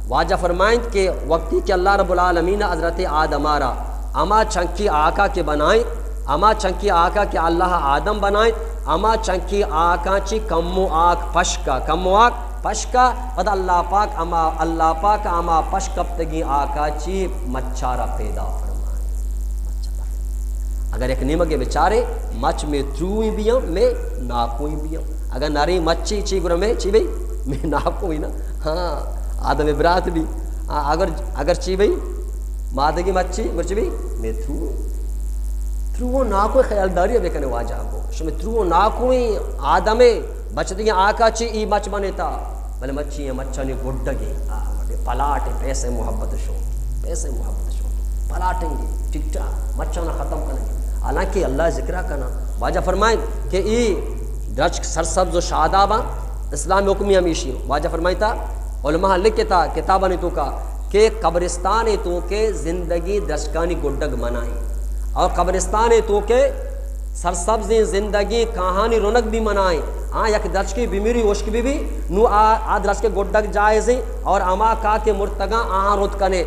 واجہ فرمائیں کہ وقتی کہ اللہ رب العالمین حضرت آدم آرا اما چنکی آقا کے بنائیں اما چنکی آقا کے اللہ آدم بنائیں اما چنکی آقا چی کمو آق پشکا پتہ اللہ پاک اما پشکب تگی آقا چی مچارا پیدا فرمائیں اگر ایک نیمگے بیچارے مچ میں تروئی بھی ہوں میں ناکوئی بھی ہوں اگر ناری مچی چی گرہ میں چی بھئی میں ناکوئی نا ہاں آدم برات بھی اگر چی بھئی مادگی مچی مرچی بھی میں تھرو ناکوئی خیالداری بے کنے واجہ کو شمی تھرو ناکوئی آدمے بچتی ہیں آقا چی ای مچ بنے تا بلے مچی ہیں مچانی گھڑگی پلاٹیں پیسے محبت شوق پلاٹیں گے ٹک ٹاک مچانا ختم کریں گے حالانکہ اللہ ذکرہ کرنا واجہ فرمائیں کہ ای درج سرسبز و شاداباں اسلام حکمی ہمیشی واجہ فرمائیں تا علماء لکھتا کتابہ نے تو کا کہ قبرستان تو کے زندگی دشکانی گڈگ منائیں اور قبرستان تو کے سرسبز زندگی کہانی رونق بھی منائیں یک درج کی بیمیری وشک بھی نو درج کے گڈگ جائزیں اور اما کا کے مرتگاں رت کنے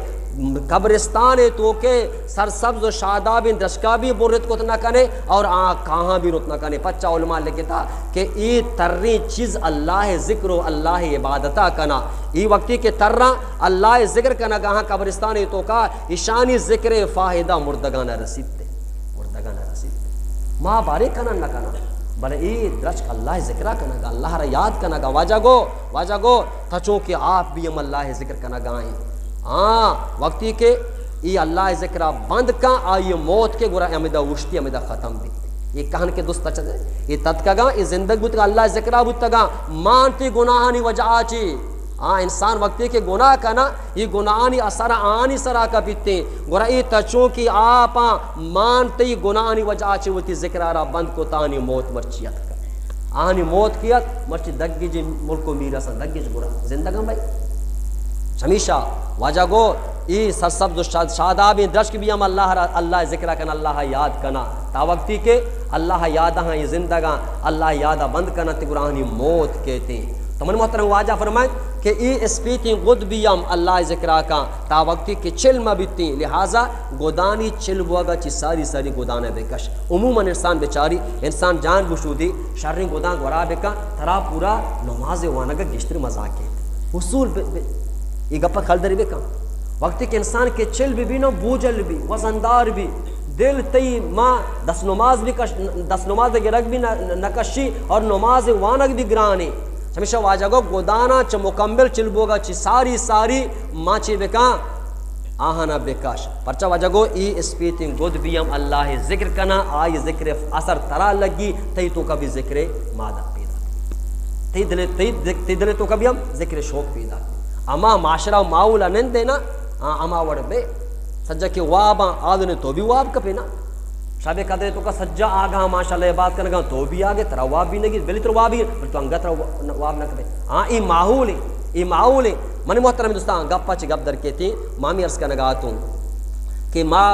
قبرستان تو کے سرسبز و شاداب دشکا بھی برت کو نہ کنے اور کہاں بھی رت نہ کنے پچا علماء لکھتا کہ ای ترری چیز اللہ ذکر و اللہ عبادتہ کنا ای وقتی کے ترہ اللہ ذکر کنا گاہاں قبرستان تو کا اشانی ذکر فاہدہ مردگانہ رسیدتے ماں بارے کنا نہ کنا بلے ای درج اللہ ذکرہ کنا گا اللہ را یاد کنا گا واجہ گو تھچوں کہ آپ بھی ہم اللہ ذکر کنا گائیں وقتی کے ای اللہ ذکرہ بند کا آئی موت کے گرہ امیدہ وشتی امیدہ ختم بھی یہ کہن کے دوست اچھا ہے یہ تدکا گا یہ زندگ بودتا گا اللہ ذکرہ بودتا گا مانتی گناہانی وجہ چی انسان وقتی کے گناہ کنا یہ گناہانی اثر آنی سرا کا بیتے گرہ ای تچوں کی آپاں مانتی گناہانی وجہ چی وہ تی ذکرہ را بند کو تانی موت مرچیت کا آنی موت کیت مرچی دگی جی ملکو میرا سن دگی جی گرہ زندگاں بھائی ہمیشہ واجہ گو ای سرسبز شاداب درش کی بھی ہم اللہ ذکرہ کنا اللہ یاد کنا تا وقتی کے اللہ یادہ ہاں یہ زندگاں اللہ یادہ بند کنا تی قرآنی موت کہتے ہیں تو من محترم واجہ فرمائیں کہ ای اسپیتی گد بھی ہم اللہ ذکرہ کا تا وقتی کے چل مبیتی لہٰذا گودانی چل بوگا چی ساری گودانے بے کش عموماً انسان بیچاری انسان جان بشودی شرری گودان گورا بے کا ترا پورا نماز وانگا گشتر مزاقی حصول یہ گپا خلدری بے کم وقتی کہ انسان کے چل بھی نو بوجل بھی وزندار بھی دل تی ماں دس نماز گرگ بھی نکشی اور نماز وانگ بھی گرانی ہمیشہ واجہ گو گودانا چا مکمل چل بوگا چی ساری ماں چی بکا آہانا بکاش پرچا واجہ گو ای اسپیتنگ گود بیم اللہ ذکر کنا آئی ذکر اثر ترا لگی تی تو کبھی ذکر مادہ پیدا تی دلے تو کبھی ہم ذکر شوق پیدا اما معاشرہ ماولا نن دینا اما وڑ بے سجا کے واباں آدھنے تو بھی واب کپے نا شابے قدرے تو کا سجا آگا ماشاءاللہ بات کرنے گا تو بھی آگے ترا واب بھی نگی بلی تر واب ہی بلی تو انگا ترا واب نہ کپے ای ماحول ہے من محترم دوستان گپ پچ گپ در کے تھی مامی عرض کا نگاتوں کہ ماں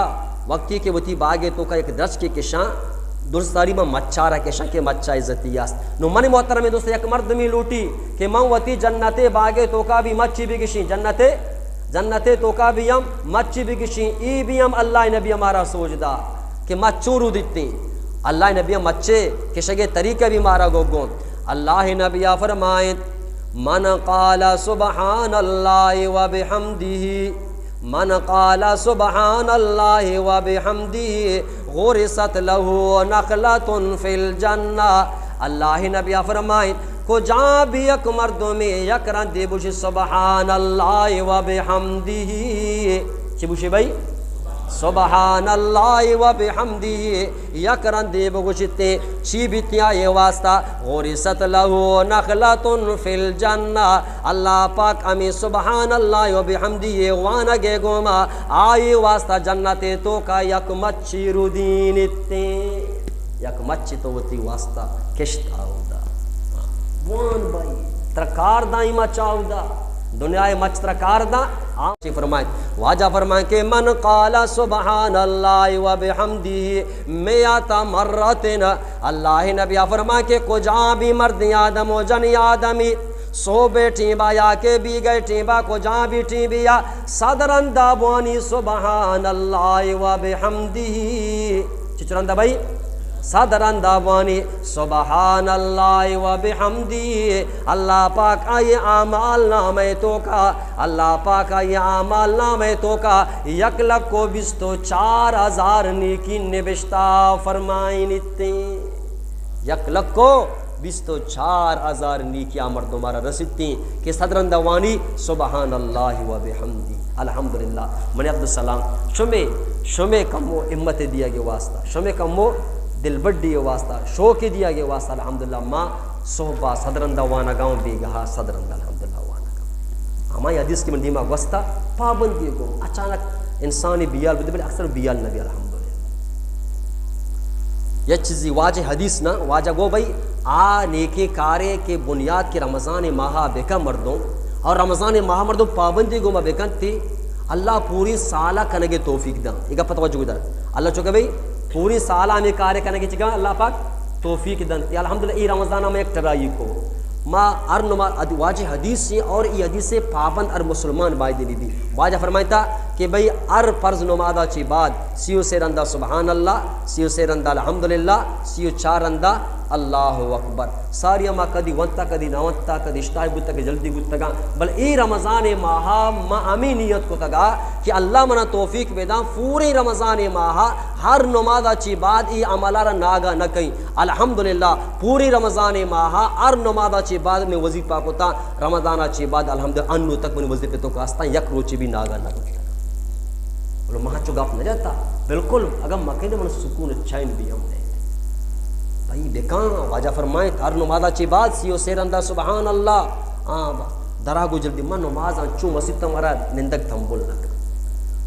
وقتی کے وتی باغے تو کا ایک درج کے کشاں درستاری میں مچارہ کشاں کے مچا عزتی یاست نو من محترم دوست یک مرد میں لوٹی کہ من وتی جنت باغے تو کا بھی مچی بھی گشی جنت تو کا بھی ہم مچی بھی گشی ای بھی ہم اللہ نبی ہمارا سوچدا کہ مچورو دیتی اللہ نبی مچے کشگے طریقہ بھی مارا گو اللہ نبی فرمائیں من قال سبحان اللہ و بحمدہ من قال سبحان اللہ و بحمدہ غرست لہو نخلۃ فی الجنہ. اللہ نبی فرمائیں کو جہاں بھی یک مردوں میں یک رندے بوش سبحان اللہ و بحمدہ. چی بوشی بھائی؟ سبحان اللہ و بحمدہ. یک رندے بگوشتے چی بیتیا یہ واسطہ غرست لہو نخلۃ فی الجنہ. اللہ پاک امی سبحان اللہ و بحمدہ وانگے گوما آئی واسطہ جنت تو کا یک مچی رو دینتے. یک مچی تو ہوتی واسطہ کشت آؤ دا وان بھائی ترکار دائی مچاؤ دا دنیا مچ ترکار دا. آپ فرمائیں واجہ فرمائیں کہ من قال سبحان اللہ و بحمدہ میات مرتن. اللہ نبی فرمائیں کہ کجا بھی مرد آدم و جن آدمی سو بیٹھی با یا کے بھی گئے ٹھیبا کو جہاں بھی ٹھیبیا صدرندہ بوانی سبحان اللہ و بحمدہ. چچرندہ بھائی صدرندہ بوانی سبحان اللہ و بحمدہ. اللہ پاک آئی اعمال نامے تو کا اللہ پاک آئی اعمال نامے تو کا 1,24,000 نیکی نبشتہ فرمائیں نتے. 1,24,000 نیکیاں مردوں مارا رسیتی کہ صدرندہ وانی سبحان اللہ و بحمدہ. الحمدللہ منی عبدالسلام شمع کمو امت دیا گیا واسطہ شمع کمو دل بڑی واسطہ شوق دیا گیا واسطہ. الحمدللہ ماں صحبہ صدرندہ وانا گاؤں بے گہا صدرندہ الحمدللہ وانا گاؤں. ہماری حدیث کی من دیما واسطہ پابندی کو اچانک انسانی بیال بدے بلے اکثر بیال نبی. الحمدللہ یہ چیزی واجہ حدیث نا واجہ گو بھائی آ نیکی کارے کے بنیاد کے رمضان ماہا بےکا مردوں اور رمضان ماہ مردوں پابندی گو میں بےکن تھی. اللہ پوری سالہ کنگے توفیق دا ایک پتہ وجہ گدر اللہ چکے بھائی پوری سالہ میں کارے کرنے کی چکا اللہ پاک توفیق دنتی. الحمدللہ ای رمضانہ میں ایک ٹرائی کو ما ار نماز واجہ حدیث سے اور ای حدیث سے پابند ار مسلمان بائی دی بھی. واجہ فرمائتا کہ بھئی ار فرض نمازہ چی بعد سیو سے رندہ سبحان اللہ سیو سے رندہ الحمدللہ سیو چار رندہ اللہ اکبر. ساری ما کدی ونتا کدی نونتا کدی اشتائی بودتا کہ جلدی بودتا گا بل ای رمضان ماہا ما امی نیت کو تگا کہ اللہ منا توفیق بیدا پوری رمضان ماہا ہر نمازہ چی بعد ای عملہ ناگا نہ کہیں. الحمدللہ پوری رمضان ماہا ہر نمازہ چی بعد میں وظیفہ کو تا رمضانہ چی بعد الحمدللہ انو تک میں وظیفہ تو کاستا یک روچی بھی ناگا نہ کرتا. بولو ماہ چگاپ نہ جاتا بالکل اگر مکہ نے من سکون چین بھی ہم نے بھائی بکان. واجہ فرمائیں ہر نمازہ چی بعد سیو سیر اندہ سبحان اللہ دراغو جلدی من نمازہ چو مسجد تمہارا نندک تھم بول لگا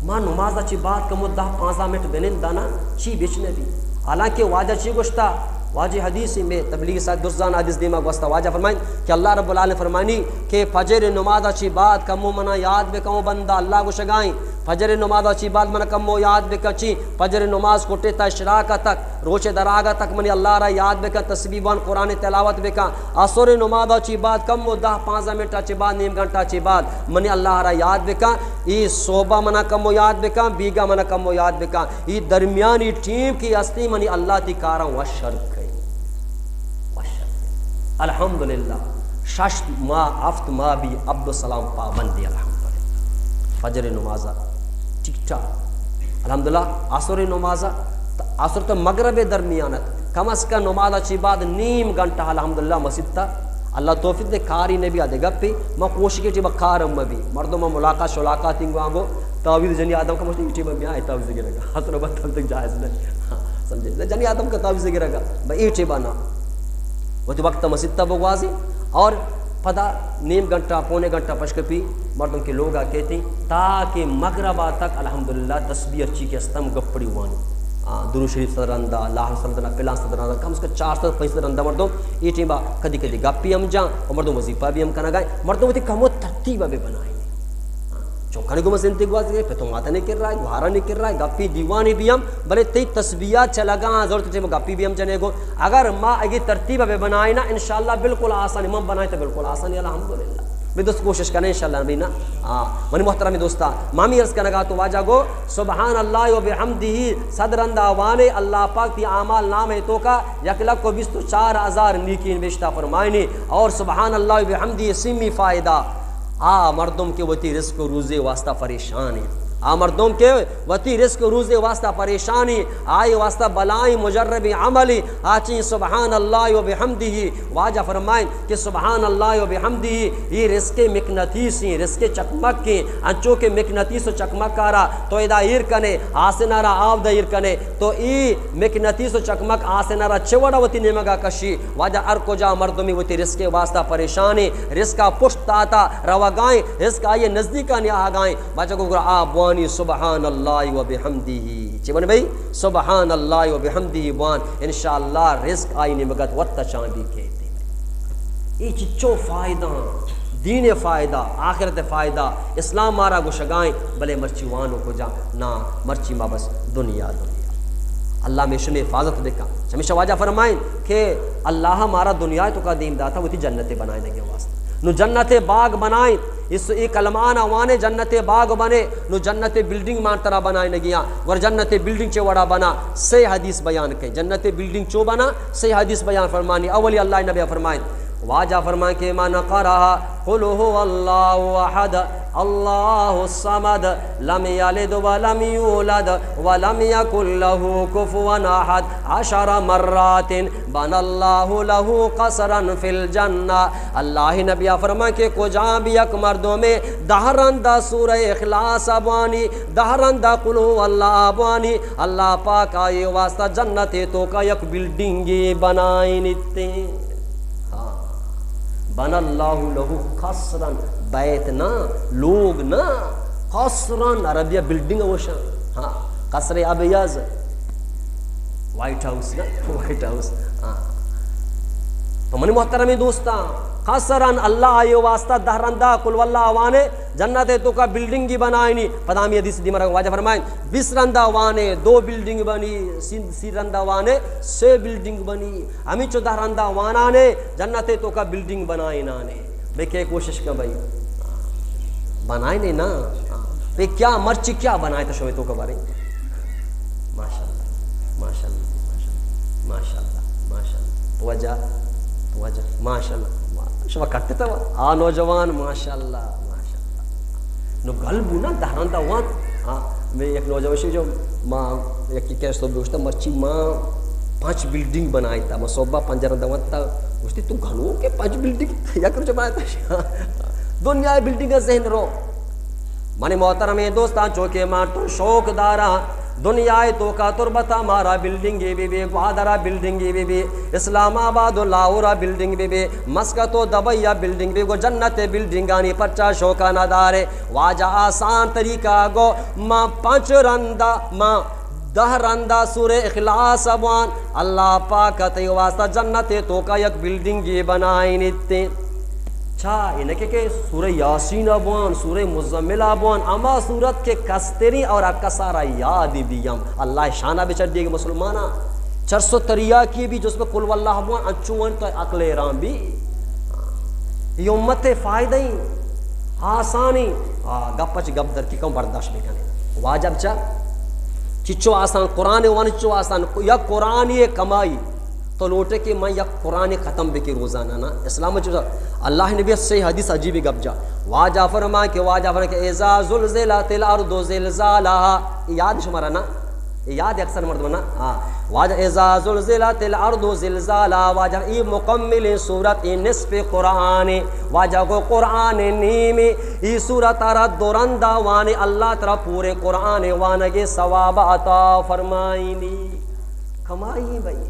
ماں نمازہ چی بعد کمو 10-15 منٹ بینن دانا چی بیچنے بھی. حالانکہ واجہ چی گوشتا واجہ حدیث میں تبلیغ ساتھ درزان حدیث دیما گوستا واجہ فرمائیں کہ اللہ رب العالمین فرمانی کہ فجر نمازہ چی بعد کمو منا یاد بکمو بندہ اللہ کو شگائیں. فجر نمازہ چی بعد منا کمو یاد بکا چی فجر نماز کوٹے تا اشراقہ تک روچے دراغہ تک منی اللہ را یاد بکا تسبیحان قرآن تلاوت بکا. عصر نمازہ چی بعد کمو 10-15 منٹا چی بعد نیم گھنٹہ چی بعد منی اللہ را یاد بکا. ای صوبہ منا کمو یاد بکا بیگا منا کمو یاد بکا. ای درمیانی ٹیم کی ہستی منی اللہ تی کاراں وشرک الحمدللہ. 6 ماہ 7 ماہ بھی عبدالسلام پابندی الحمدللہ. فجر نمازہ ٹھیک ٹھاک الحمدللہ. عصر نمازہ عصر تو مغرب درمیانت کم از کم نمازہ چی بعد نیم گھنٹہ الحمدللہ مسجد تا. اللہ توفیق دے کاری نے بھی آدھے گا پی میں کوشش کی ٹیبہ کارم میں بھی مردوں میں ملاقات شلاقات تنگو آنگو تعویذ جنی آدم کا مجھے ٹیبہ بھی آئے تعویذ گرے گا حسن بات تک جائز نہیں سمجھے جنی آدم کا تعویذ گرے گا بھائی ٹیبہ نا وہ تو وقت مسجد تا بگوازی اور پدا نیم گھنٹہ پونے گھنٹہ پشکپی مردوں کے لوگ کہتے ہیں تاکہ مغربہ تک الحمدللہ تسبیح اچھی کے استم گپڑی وانی درود شریف صدر اندہ اللہ صلی اللہ پلان صدر اندہ کم از کم 400-500 صدر اندہ مردوں یہ ٹیمہ کدی کدی گپی ہم جاں اور مردوں وظیفہ بھی ہم کنا گائیں مردوں ہوتی کمو ترتیبہ بھی بنائیں چوکھانے کو مسئلہ گواز گئے پھر تو ماتا نہیں کر رہا ہے گوھارا نہیں کر رہا ہے گپی دیوانی بھی ہم بلے تی تسبیحات چلا گا ضرورت ٹیمہ گپی بھی ہم جانے گو اگر ماں اگی ترتیبہ بھی بنائیں نا انشاءاللہ بالکل آسانی ماں بنائیں تو بالکل آسانی الحمدللہ بھی دوست کوشش کریں انشاءاللہ نبی نا منی محترمی دوستا مامی عرض کرنے گا تو واجہ گو سبحان اللہ و بحمدہ صدر اندہ وانے اللہ پاک تی اعمال نام ہے تو کا 1,24,000 نیکین بیشتہ فرمائنی اور سبحان اللہ و بحمدہ سمی فائدہ مردم کے وتی رزق و روزے واسطہ پریشان ہیں مردم کے وتی رزق روز واسطہ پریشانی آئی واسطہ بلائی مجرب عملی آچی سبحان اللہ و بحمدہ واجہ فرمائیں کہ سبحان اللہ و بحمدہ یہ رزق مکنتیسی رزق چکمک کی انچو کے مکنتیس و چکمک کارا تو ادا ایر کنے آسنارا آب دا ایر کنے تو ای مکنتیس و چکمک آسنارا چوڑا وتی نمگا کشی واجہ ارکو جا مردمی وتی رزق واسطہ پریشانی رزقہ پشت آتا روگائیں رزق آئیے نزدیکہ نہیں آگائیں واجہ کو آب بوانی سبحان اللہ و بحمدہ چی بنے بھئی سبحان اللہ و بحمدہ بوان انشاءاللہ رزق آئی نمگت وقت چاندی کہتے ہیں یہ چچو فائدہ دین فائدہ آخرت فائدہ اسلام مارا گوشگائیں بلے مرچی وانوں کو جا نا مرچی ما بس دنیا اللہ میں شمی حفاظت دیکھا ہمیشہ واجہ فرمائیں کہ اللہ مارا دنیا تو کا دین داتا وہ تھی جنتیں بنائیں گے واسطہ نو جنت باغ بنائیں اس ایک کلمان آوانے جنت باغ بنے نو جنت بلڈنگ مان طرح بنائیں نگیاں ور جنت بلڈنگ چے وڑا بنا سے حدیث بیان کہیں جنت بلڈنگ چو بنا سے حدیث بیان فرمانی اولی اللہ نبی فرمائیں واجہ فرمائیں کہ من قرأ قل هو اللہ احد اللہ الصمد لم یلد ولم یولد ولم یکن له کفوا احد 10 مرات بنى اللہ له قصرا فی الجنہ اللہ نبی فرمائیں کہ کجا بھی یک مردوں میں دہرندہ سورہ اخلاص ابوانی دہرندہ قل هو اللہ ابوانی اللہ پاک آئے واسطہ جنت تو کا یک بلڈنگی بنائی نتے بن اللہ لہو قصرن بیت نا لوگ نا قصرن عربیہ بلڈنگ وشان ہاں قصر ابیض وائٹ ہاؤس نا وائٹ ہاؤس ہاں تو منی محترمی دوستا قصرن اللہ آئیو واسطہ دہرندہ قل واللہ وانے جنت تو کا بلڈنگی بنائنی پدامی حدیث دی مرہ واجہ فرمائیں 20 رندہ وانے 2 بلڈنگ بنی سی رندہ وانے 6 بلڈنگ بنی ہمیں 14 رندہ وانانے جنت تو کا بلڈنگ بنائنانے بے کہ کوشش کر بھائی بنائنے نا بے کیا مرچی کیا بنائے تشوی تو کا بارے ماشاءاللہ ماشاءاللہ ماشاءاللہ ماشاءاللہ توجہ ماشاءاللہ شما کرتے تھا نوجوان ماشاءاللہ ماشاءاللہ نو گلبو نا دہرندہ وان ہاں میں ایک نوجوان جو ماں ایک کیس تو بوشتا مرچی ماں 5 بلڈنگ بنائی تھا ماں صوبہ 5 رندہ وان تھا بوشتی تم گھنو کے 5 بلڈنگ یا کرو جو بنائی تھا دنیا بلڈنگ کا ذہن رو مانے محترم دوستان چوکے ماں تو شوق دارا دنیا تو کا تربتا مارا بلڈنگی بی بی گوادرہ بلڈنگی بی بی اسلام آباد لاہورہ بلڈنگ بی بی مسکت و دبیا بلڈنگ بی گو جنت بلڈنگانی پچا شوکا ندارے واجہ آسان طریقہ گو ماں 5 رندہ ماں 10 رندہ سورہ اخلاص ابوان اللہ پاکت واسطہ جنت تو کا یک بلڈنگی بنائی نتے چھا انہیں کہ سورہ یاسین ابوان سورہ مزمل ابوان اما صورت کے کستری اور اکسارہ یادی بیم اللہ شانہ بچر دیئے گے مسلمانہ 400 تریہ کی بھی جس میں قل واللہ ابوان انچوان تو عقل ایران بھی یہ امت فائدہ ہی آسانی گپچ گپ در کی کم برداشت بھی کرنے واجب چا چچو آسان قرآن وان چچو آسان یا قرآن یہ کمائی تو لوٹے کہ میں یک قرآن ختم بے کی روزانہ نا اسلام چیزا اللہ نبی سے حدیث عجیبی گب جا واجہ فرمائے کہ واجہ فرمائے کہ اذا زلزلت الارض زلزالها یاد شمارا نا یاد اکثر مردم نا واجہ اذا زلزلت الارض زلزالها واجہ ای مکمل صورت ای نصف قرآن واجہ کو قرآن نیمی ای صورت را دورندہ وانے اللہ ترہ پورے قرآن وانگے ثواب عطا فرمائنی کمائی بھئی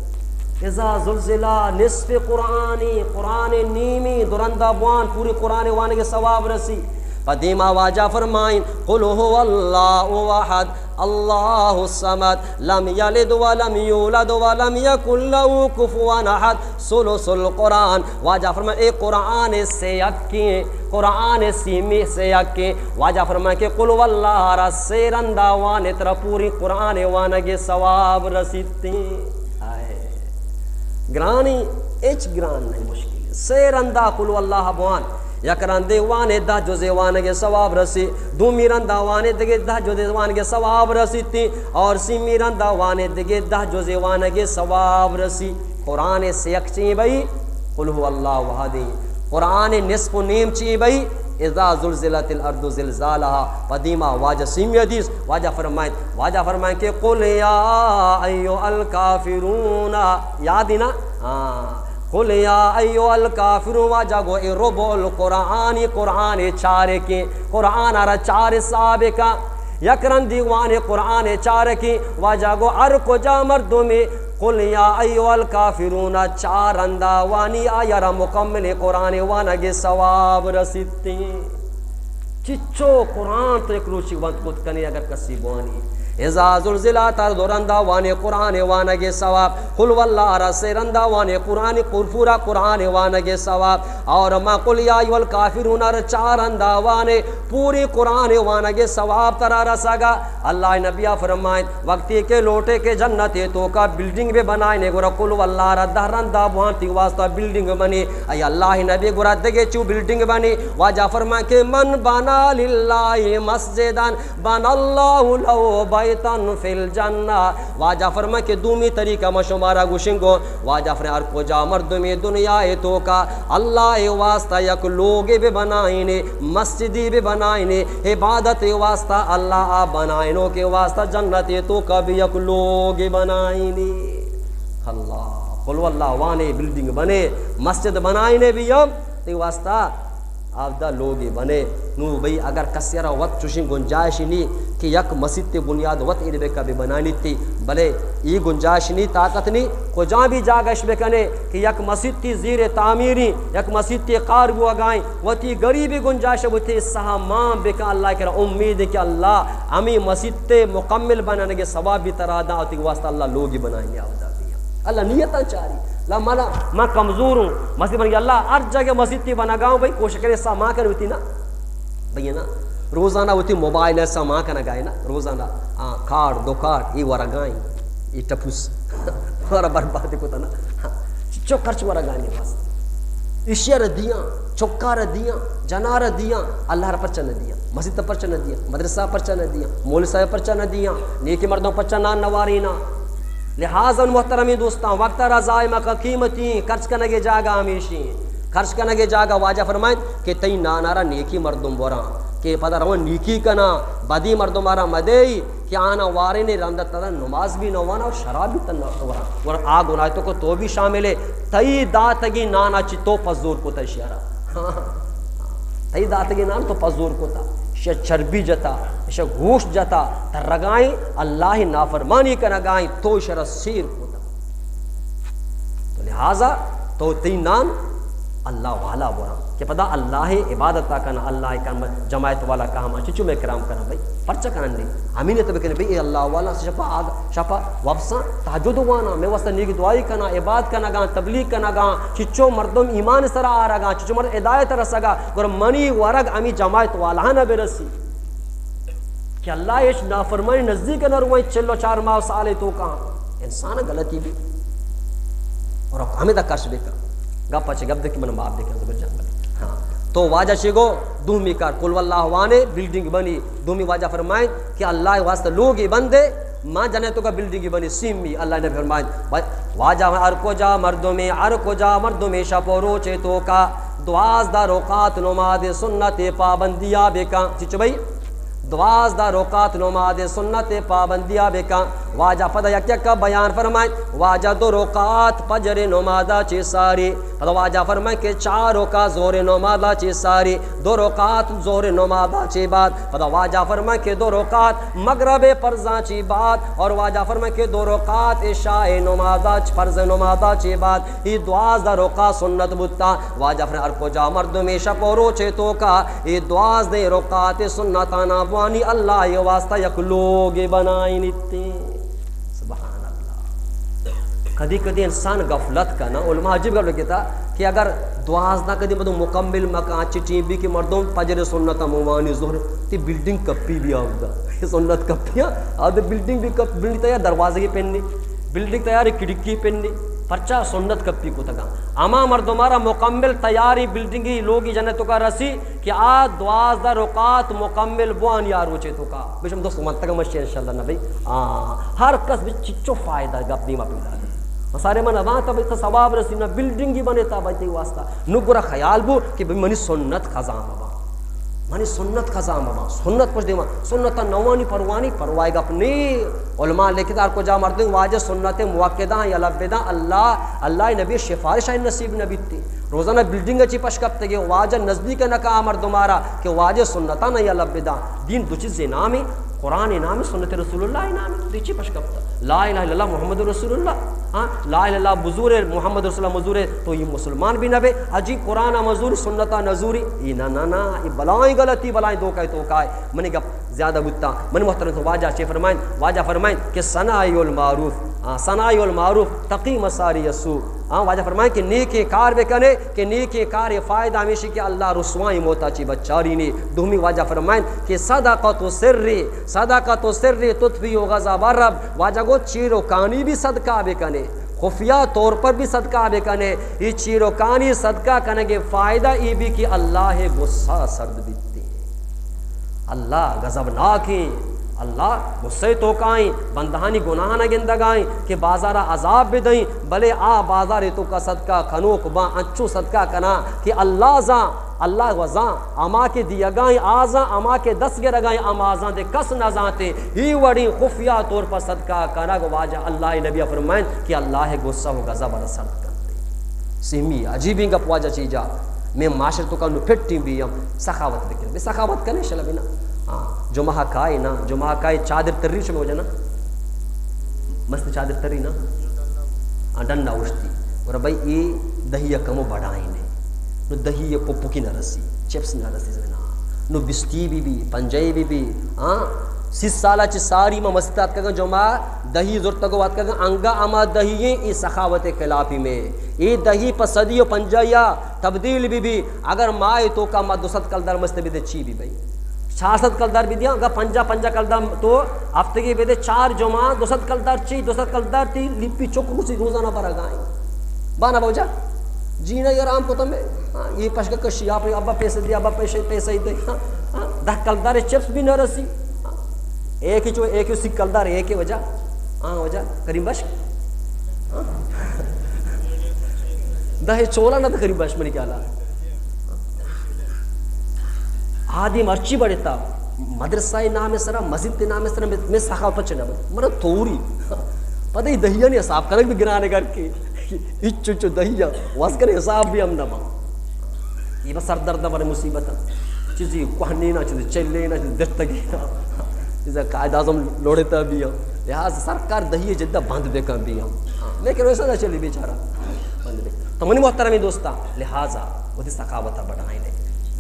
اذا زلزلہ نصف قرآنی قرآن نیمی درندہ بوان پوری قرآن وانے کے ثواب رسی قدیمہ واجہ فرمائیں قل هو اللہ احد اللہ الصمد لم یلد ولم یولد ولم یکن له کفوا احد ثلث القرآن واجہ فرمائیں اے قرآن سے یکیں قرآن سیمی سے یکیں واجہ فرمائیں کہ قل واللہ را سیرندہ وانے ترہ پوری قرآن وانے کے ثواب رسیتے گرانی ایچ گران نہیں مشکل سے رندہ قل واللہ بوان یک رندے وانے دہ جزے وانے کے ثواب رسی دومی رندہ وانے دگے دہ جزے وانے کے ثواب رسی تھی اور سیمی رندہ وانے دگے دہ جزے وانے کے ثواب رسی قرآن سے یک چیئے بھئی قل هو اللہ وحدی قرآن نصف و نیم چیئے بھئی اذا زلزلت الارض زلزالها قدیمہ واجہ سیمی حدیث واجہ فرمائیں کہ قل یا ایھا الکافرون، یاد ہی نا، قل یا ایھا الکافرون، واجہ گو اے ربع القرآن، قرآن چارے کی، قرآن آرہ چار سابقہ یکرن دیوان قرآن چار کی، واجہ گو ارکو جا مردمی قل یا ایھا الکافرون چار انداوانی آیا مکمل قرآن وانگے ثواب رسیتی چچو قرآن تو ایک روچی وانت کت کنی اگر کسی بوانی اذا زلزلت الارض رنداوان قرآن وانگے ثواب، قل واللہ رسے رنداوان قرآن قرفورا قرآن وانگے ثواب، اور ما قل یا ایھا الکافرون چار انداوان پوری قرآن وانگے ثواب ترا رساگا۔ اللہ نبی فرمائیں وقتی کے لوٹے کے جنت تو کا بلڈنگ بھی بنائیں گورا قل واللہ رندہ رنداوان تی واسطہ بلڈنگ بنی، ای اللہ نبی گورا دگے چو بلڈنگ بنی، واجہ فرمائیں کہ من بنا للہ مسجدان بنا اللہ لو بیتن فی الجنہ، واجہ فرمائیں کہ دومی طریقہ مشمارا گوشنگو، واجہ فرمائیں ارکو جا مردمی دنیا تو کا اللہ واسطہ یک لوگ بھی بنائیں، مسجدی بھی بنائیں، عبادت واسطہ اللہ بنائنوں کے واسطہ جنت تو کا بھی یک لوگ بنائیں۔ اللہ قل واللہ وانے بلڈنگ بنے مسجد بنائیں بھی ہم تے واسطہ آپ دا لوگ بنے نو بھئی اگر کسیرہ وقت چوشیں گنجائش نہیں کہ یک مسجد تے بنیاد وقت ایڈے کا بھی بنانی تھی، بلے یہ گنجائش نہیں طاقت نہیں کو جہاں بھی جاگش بکنے کہ یک مسجد تی زیر تعمیری یک مسجد تی قارگو اگائیں وہ تی غریبی گنجائش وہ تی سہمان بکا اللہ کرا امید ہے کہ اللہ ہمیں مسجد تے مکمل بنانے کے ثواب بھی ترادہ ہوتی واسطہ اللہ لوگی بنائیں گے آوازہ بھی اللہ نیتاں چاہری لا مالا میں کمزور ہوں مسجد بن گیا اللہ ہر جگہ مسجد تی بنا گاؤں بھئی کوشش کرے سامان کر ہوتی نا بھئی نا روزانہ ہوتی موبائل ہے سامان کا نگائے نا روزانہ کارڈ دو کارڈ یہ ورہ گائیں یہ ٹپوس ورہ بربادی کو تا نا چو خرچ ورہ گائیں واسطہ اشیاء دیاں چکار دیاں جنار دیاں اللہ پر چنہ دیاں مسجد پر چنہ دیاں مدرسہ پر چنہ دیاں مول صاحب پر چنہ دیاں نیکی مردوں پر چنہ نوارینا، لہذا محترمی دوستان وقت رضائے مکہ قیمتی خرچ کنگے جاگا ہمیشی خرچ کنگے جاگا، واجہ فرمائیں کہ تئی نانارا نیکی مردم برا کہ پتہ روان نیکی کنا بدی مردم مارا مدئی کہ آنا وارے نے رندہ تدا نماز بھی نوانا اور شراب بھی تن ورا ور آگ ونایتوں کو تو بھی شامل ہے تئی داتگی نانا چی تو پزور کو تا شیارا تئی داتگی نانا تو پزور کو تا چربی جتا گوشت جتا تر رگائیں اللہ نافرمانی کا رگائیں تو شر سیر ہوتا تو لہذا تو تینان اللہ والا بورا کہ پدا اللہ عبادت کنا اللہ کا جماعت والا کام چچو میں کرام کنا بھائی پرچہ کنا نہیں ہمیں نے تو کہنے بھائی اللہ والا شفا آگ شفا وابساں تہجد وانا میں واسطہ نیکی دعائی کنا عبادت کنا گا تبلیغ کنا گا چچو مردم ایمان سرا آ رہا گا چچو مرد ہدایت رسگا گر منی ورگ امی جماعت والا نہ برسی کہ اللہ یہ نافرمانی نزدیک نہ روائیں چلو 4 ماہ سالے تو کہاں انسان غلطی بھی اور ہمیں دا کرش بے کر گپ پچھے گپ دیکھ من باپ دیکھیں زبر جنگل ہاں تو واجہ شگو دومی کار قل واللہ وانے بلڈنگ بنی دومی واجہ فرمائیں کہ اللہ واسطہ لوگی بندے ماں جانے تو کا بلڈنگ بنی سیمی اللہ نے فرمائیں واجہ ارکو جا مردوں میں شپو روچے تو کا 12 رکعت نماز سنت پابندیاں بیکاں چچو بھائی 12 رکعت نماز سنت پابندیاں بیکاں واجہ پتہ یک کا بیان فرمائیں واجہ 2 رکعت فجر نمازہ چی ساری پتہ واجہ فرمائیں کہ 4 رکعت ظہر نمازہ چی ساری 2 رکعت ظہر نمازہ چی بعد پتہ واجہ فرمائیں کہ 2 رکعت مغرب فرضاں چی بعد اور واجہ فرمائیں کہ 2 رکعت عشاء نمازہ فرض نمازہ چی بعد یہ 12 رکعت سنت بتا واجہ فرمائیں ارکو جا مردوں میں شپو روچے تو کا یہ 12 رکعت سنت آنا وانی اللہ یہ واسطہ یک لوگ بنائیں نیتے سبحان اللہ کدی کدی انسان غفلت کا نا علماء عجیب غفلت کہتا کہ اگر 12 کدی مدو مکمل مکان چٹی بھی کہ مردوں فجر سنت موانی ظہر تی بلڈنگ کپی بھی آؤگا سنت کپیاں آدھے بلڈنگ بھی کپ بلڈنگ تیار دروازے کی پہننی بلڈنگ تیار کھڑکی پہننی پرچہ سنت کپی کو تگا اما مردمارا مکمل تیاری بلڈنگی لوگی جنتو کا رسی کہ 12 رکعت مکمل بوان یا روچے تو کا بشم دوست منتگا مشی انشاءاللہ نبی ہر کس بھی چچو فائدہ گپ دیما پیدا ہے سارے من وہاں تب اتنا ثواب رسی نہ بلڈنگی بنے تا بھائی واسطہ نگرہ خیال بو کہ منی سنت خزان بابا منی سنت خزاں مما سنت پوچھ دیما سنت نوانی پروانی پروائے گا اپنی علماء لکھتا ہر کو جا مردوں واجہ سنت موقعہ یا لبدہ اللہ نبی شفارش آئی نصیب نبی تھی روزانہ بلڈنگ اچھی پش کپتے گئے واجہ نزدیک نہ کہا مردمارا کہ واجہ سنتا نہ یا لبدہ دین دو چیز نامی قرآن نامی سنت رسول اللہ نامی دیچی پش کپتا لا الہ الا اللہ محمد رسول اللہ ہاں لا الہ الا اللہ مزور ہے محمد رسول اللہ مزور ہے تو یہ مسلمان بھی نہ بے عجیب قرآن مزور سنتا نزوری یہ نا یہ بلائیں غلطی بلائیں دو کہے تو کہے منی گپ زیادہ بتا منی محترم تو واجہ فرمائیں کہ صنائی المعروف تقی مساری السوء واجہ فرمائیں کہ نیکی کار بے کنے کہ نیکی کار یہ فائدہ ہمیشہ کہ اللہ رسوائی موتا چی بچاری نہیں دومی واجہ فرمائیں کہ صدقۃ سری تطفی غضب الرب واجہ کو چیرو کانی بھی صدقہ بے کنے خفیہ طور پر بھی صدقہ بے کنے یہ چیرو کانی صدقہ کنے کے فائدہ یہ بھی کہ اللہ غصہ سرد بیتی اللہ غضب ناکی اللہ غصے تو کائیں بندہانی گناہ نہ گندگائیں کہ بازارہ عذاب بھی دیں بلے بازار تو کا صدقہ کھنوک با انچو صدقہ کنا کہ اللہ وزاں اما کے دیگائیں آزاں اما کے دس گرگائیں امازاں دے کس نہ زانتے ہی وڑی خفیہ طور پر صدقہ کنا گو واجہ اللہ نبی فرمائیں کہ اللہ غصہ و غضب رسد کرتے سیمی عجیبی گپ واجہ چیجا میں معاشر تو کنو پھٹی بھی ہم سخاوت بکر میں سخاوت کرنے شلبی نا جو مہا کائی چادر تری شمی ہو جانا مست چادر تری نا ڈنڈا اٹھتی اور بھائی یہ دہی کمو بڑھائیں نے نو دہی پپو کی نہ رسی چپس نہ رسی زنا نو بستی بھی پنجائی بھی سی سالہ چی ساری ما مستات کرگا جو ما دہی زورتگو بات کرگا انگا اما دہی ای سخاوت خلافی میں ای دہی پا صدی و پنجایا تبدیل بھی اگر مائے تو کا ما 200 کلدر مست بھی دے چی بھی بھائی 600 کلدار بھی دیا اگر 50 کلدار تو ہفتے کی بھی دے 4 جمعہ 200 کلدار چی 200 کلدار تی لپی چکو سی روزانہ پر آگائیں بانا بوجا جینا یہ رام کو تمہیں یہ پشکا کشی آپ ابا پیسے دیا ابا پیسے ہی دے 10 کلدار چپس بھی نہ رسی ایک ہی سکھ کلدار ایک ہی وجہ وجہ کریم بش دہی چولا نہ تو کریم بش منی کیا لا آدھی مرچی بڑے تا مدرسہ نام سرا مسجد نام سرا میں سخاوت پچھنا مرا توری پتہ ہی دہیہ نہیں حساب کریں بھی گرانے کر کے اچھو دہیہ واس کرے حساب بھی ہم نما یہ بس سر درد بڑے مصیبت چیزی کوہنی نہ چیزی چلے نہ چیزی دستگی جیسا قائد اعظم لوڑتا بھی ہم لہذا سرکار دہیہ جدہ بند بے کم بھی ہم لیکن ویسا نہ چلی بیچارہ تو منی محترمی دوستا لہذا وہ دی سخاوتہ بڑھائیں لے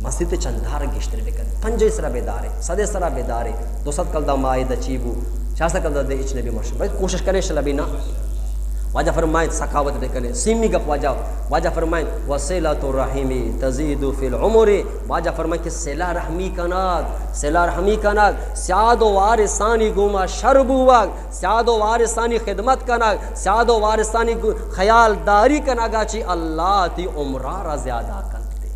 مسجد چندھار گشتر بکن پنجے سرا بیدارے صدے سرا بیدارے 200 کلدہ مائے دا چیبو 600 کلدہ دے اچنے بھی مرشد بھائی کوشش کریں شلبی نا واجہ فرمائیں سخاوت بکنے سیمی گپ واجہ فرمائیں وصلۃ الرحم تزید فی العمر واجہ فرمائیں کہ صلہ رحمی کناگ سیاد و وارثانی گوما شربو وقت سیاد و وارثانی خدمت کناگ سیاد و وارثانی خیال داری کناگا چی اللہ تی عمرہ را زیادہ کنتے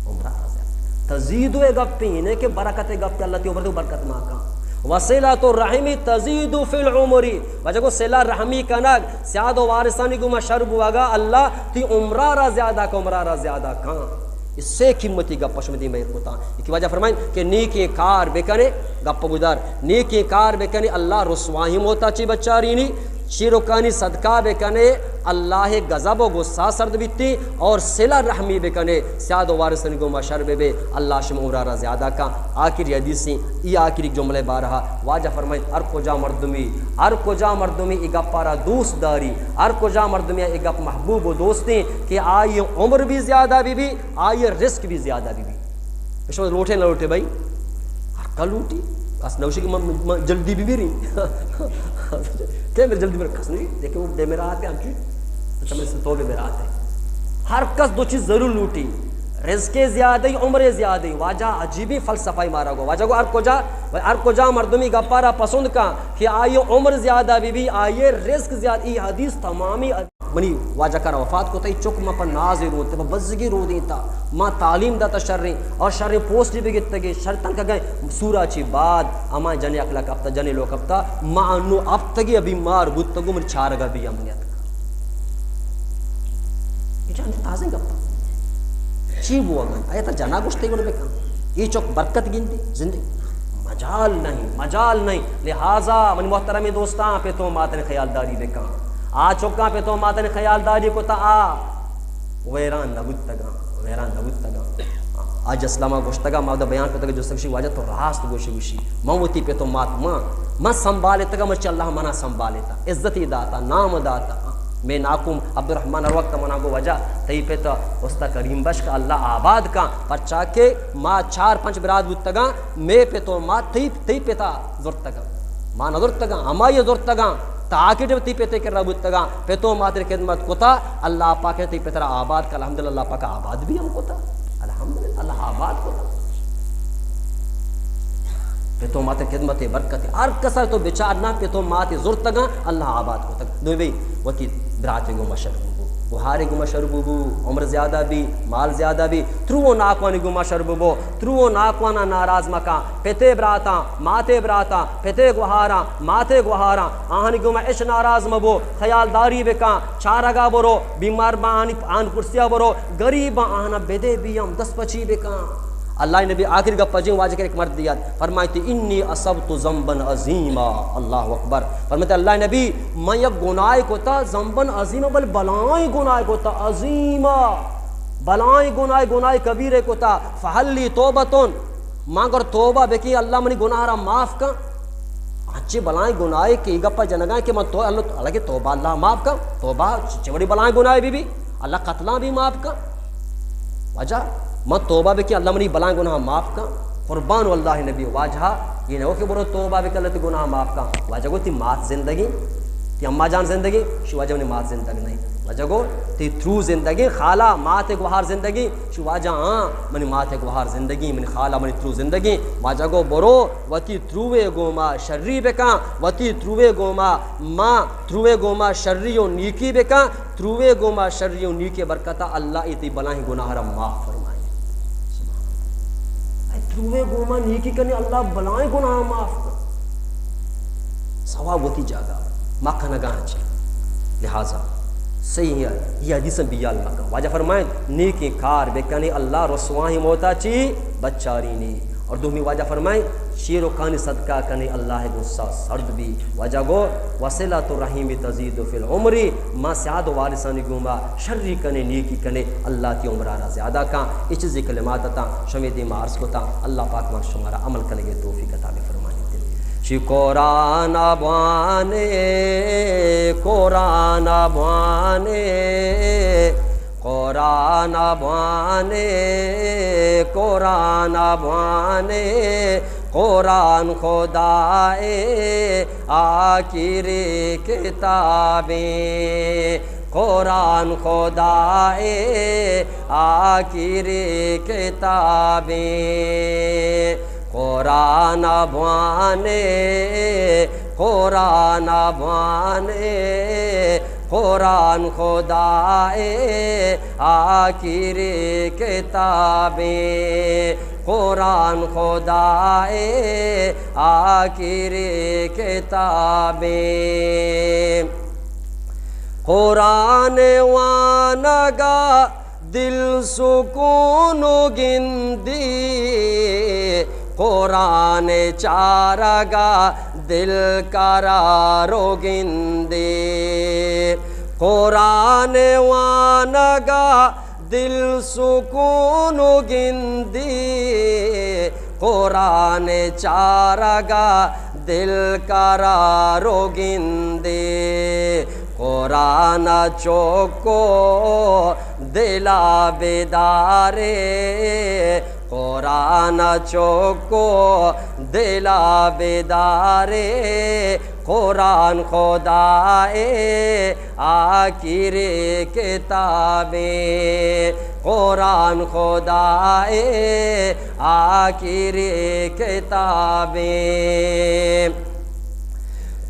عمرہ را زیادہ تزیدو گپ پینے کہ برکت گپ اللہ تی عمر تو برکت ماکا وصلۃ الرحم تزید فی العمر وجہ کو صلہ رحمی کناگ سیاد و وارثانی کو مشرب ہوگا اللہ تی عمرہ را زیادہ کہاں اس سے قیمتی گپ پشمدی میں ہوتا کی وجہ فرمائیں کہ نیکی کار بکنے گپ گدار نیکی کار بکنے اللہ رسواہی ہوتا چی بچاری نہیں شیروکانی صدقہ بکنے اللہ غضب و غصہ سرد بیتی اور صلہ رحمی بکنے سیاد و وارثن کو مشرب بے اللہ شمورہ را زیادہ کا آخری حدیثیں یہ آخری جملے بارہا واجہ فرمائیں ار کجا مردمی اگا پارا دوست داری ار کجا مردمی اگا محبوب و دوستی کہ آئی عمر بھی زیادہ بھی آئی رزق بھی زیادہ بھی اس وقت لوٹے نہ لوٹے بھائی کل لوٹی بس نوشی کی جلدی بھی رہی کہ میرے جلدی میرے کس نہیں دیکھیں وہ دے میرا آتے ہیں اچھا میرے سے توبے میرا آتے ہیں ہر کس دو چیز ضرور لوٹی رزق زیادہ عمر زیادہ واجہ عجیبی فلسفائی مارا گو واجہ کو ار کجا مردمی گپارا پسند کا کہ آئیے عمر زیادہ بھی آئیے رزق زیادہ یہ حدیث تمامی منی واجہ کا وفات کو تا چک ما پر ناز روتے با بزگی رو دیتا ما تعلیم داتا شرری اور شرری پوسٹ بھی گئتے گئے شرطن کا گئے سورہ چی بعد اما جنے اقلا کپتا جنے لو کپتا ما انو اب تگی ابھی مار بود تگو من چھارگا بھی امنیت یہ جانتے تازیں کپتا چی بوا گئے آیا تا جنا گوشتے گوڑے بکن یہ چوک برکت گنتی زندگی مجال نہیں لہٰذا من محترمی دوستاں پہ تو ماتن خیالداری بکاں آ چوکاں پہ تو ماتن خیالداری کو تا آ ویران نبوت تگا آج اسلامہ گوشتگا مادہ بیان پہ تگا جو سکشی واجہ تو راست گوشی موتی پہ تو مات ماں سنبھالے تگا مرچ اللہ منا سنبھالے تا عزتی داتا نام داتا میں ناکم عبد الرحمن وقت منا کو وجہ تی پہ تو استا کریم بش کا اللہ آباد کا پرچا کے ماں 4-5 براد بودتگا میں پہ تو ماں تی پہ تا زورتگا ماں نظرتگا ہما یہ زورتگا تاکہ جب تی پہ تے کر رہا بودتگا پہ تو ماں تیرے خدمت کو تا اللہ پاک تی پہ تیرا آباد کا الحمدللہ اللہ پاک آباد بھی ہم کو تا الحمدللہ اللہ آباد کو تا پہ تو ماں تیرے خدمت برکت ہر کسر تو بچار نہ پہ تو ماں تے زورتگا اللہ آباد کو تا دو بھئی وہ تی برات گو مشربو بہارے گو مشربو عمر زیادہ بھی مال زیادہ بھی ترو ناکوانی گو مشربو ترو ناکوانا ناراض مکا پتے براتا ماتے براتا پتے گوہارا ماتے گوہارا آہنی گو عش ناراض مبو خیالداری بکا چارگا برو بیمار با آن کرسیا برو غریب آہنا بدے بیام 10-25 بکا اللہ نبی آخر کا پجیں واجہ کے ایک مرد دیا فرمائی تھی انی اصبت ذنبا عظیما اللہ اکبر فرماتے اللہ نبی میں یک گناہ کو تا ذنبا عظیما بل بلائیں گناہ کو تا عظیما بلائیں گناہ کبیرے کو تا فحلی توبتن مانگر توبہ بکی اللہ منی گناہ را معاف کا اچھے بلائیں گناہ کی گپا جنگائیں کہ میں تو اللہ کے توبہ اللہ معاف کا توبہ چوڑی بلائیں گناہ بھی اللہ قتلہ بھی معاف کا وجہ میں توبہ بکی اللہ منی بلائیں گناہ معاف کا قربان واللہ نبی واجہ یہ نہ ہو کہ برو توبہ بکی اللہ تی گناہ معاف کا واجہ کو تی مات زندگی تی اماں جان زندگی شو واجہ منی مات زندگی نہیں واجہ کو تی تھرو زندگی خالہ مات گوہار زندگی شو واجہ ہاں منی مات گوہار زندگی منی خالہ منی تھرو زندگی واجہ کو برو وتی تھروے گوما شرری بکا وتی تھروے گوما ماں تھروے گوما شرری و نیکی بکا تھروے گوما شرری و نیکی برکتا اللہ ایتی بلائیں گناہ را معاف فرمائے تھروے گوما نیکی کرنے اللہ بلائیں گناہ معاف کر ثواب ہوتی جاگا مکہ نگاہ چی لہذا صحیح ہے یہ حدیث بیال مکہ واجہ فرمائیں نیکی کار بکنی اللہ رسواہی موتا چی بچاری نی اور دومی واجہ فرمائیں شیر و کانی صدقہ کنے اللہ غصہ سرد بھی واجہ گو وصلت الرحیم تزید فی العمری ما سعاد وارثانی گوما شرری کنے نیکی کنے اللہ تی عمرارہ زیادہ کا اس چیزی کلمات تا شمیدی مارس کو تا اللہ پاک مار شمارا عمل کرنے کے توفیق عطا فرمائے شی قرآن بانے قرآن بانے قرآن بانے قرآن بانے قرآن خدائے آخر کتابیں قرآن خدائے آخر کتابیں قرآن بانے قرآن بانے قرآن خدائے آخر کتابیں قرآن خدائے آخر کتابیں قرآن وانگا دل سکون گندی قرآن چارگا دل قرارو گندی قرآن وانگا دل سکون گندی قرآن چارگا دل قرارو گندی قرآن چوکو دلا بیدارے قرآن چوکو دلا بیدارے قرآن خدائے آخر کتابیں قرآن خدائے آخر کتابیں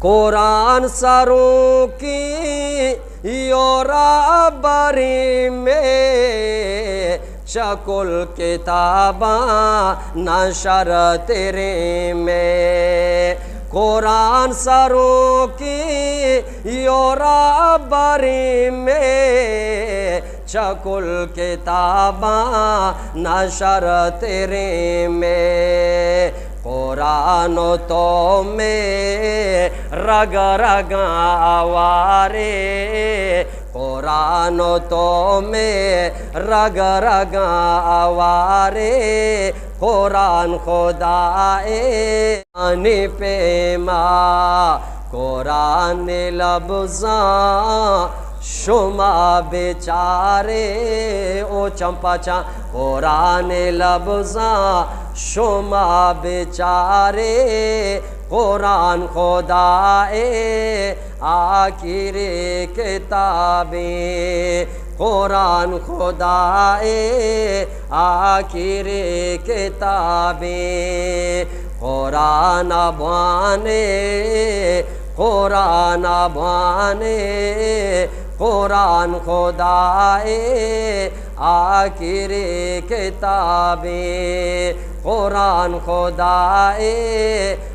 قرآن سروں کی یورا بری میں شکل کتاباں نشر تیرے میں قرآن سروں کی یورا بری میں چکل کتاباں نشر تیرے میں قرآن و تو میں رگ رگاں آوارے قرآن و تو میں رگ رگاں آوارے قرآن خدائے آنے پہ ماں قرآن لفظاں شما بیچارے او چمپا چاں قرآن لفظاں شما بیچارے قرآن خدائے آخر کتابیں قرآن خدائے آخر کتابیں قرآن بانے قرآن بانے قرآن خدائے آخر کتابیں قرآن خدائے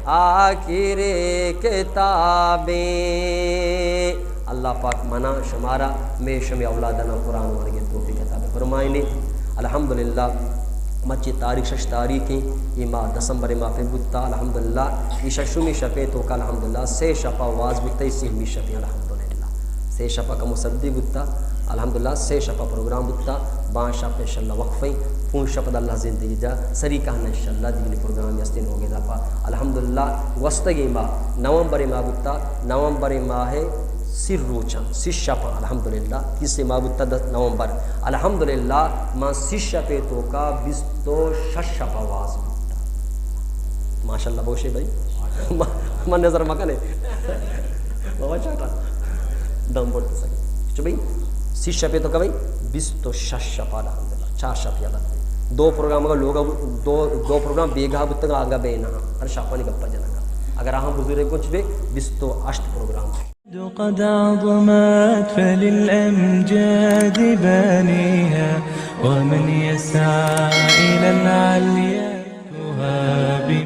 آخر کتابیں. اللہ پاک منا شمارا میں شمی اولادنا قرآن ورگے توفیق عطا فرمائیں. الحمدللہ مچی تاریخ شش تاریخیں یہ ماہ دسمبر ماہ پہ بودتا الحمدللہ یہ ششمی شفے تو کا الحمدللہ سے شفا واز بودتا اسی ہمی شفے الحمدللہ سے شفا کا مصدی بودتا الحمدللہ سے شفا پروگرام بودتا بان شفا انشاءاللہ وقفیں پون شفا اللہ زندگی جا سری کہنا انشاءاللہ دیگلی پروگرام یستین ہوگی دفعہ الحمدللہ وستگی ماہ نومبر ماہ بودتا نومبر ماہ ہے سر روچا سی شفا الحمدللہ کسی ماہ بودتا 10 نومبر الحمدللہ ماں سی شفے تو کا 26 شفا واز بودتا ماشاءاللہ بوشے بھائی ماں نظر مکنے بابا چاہتا دم بڑھتا سکے چو بھائی سی شفے تو کا بھائی 26 شفا الحمدللہ 4 شفا یاد آتے 2 پروگرام کا لوگا 2 پروگرام بیگا بودتا گا آگا بے نہا ہر شفا نہیں گپا جانا گا اگر آہاں بزرگ کچھ بے 28 پروگرام قد عظمت فللأمجاد بانيها ومن يسعى إلى العليا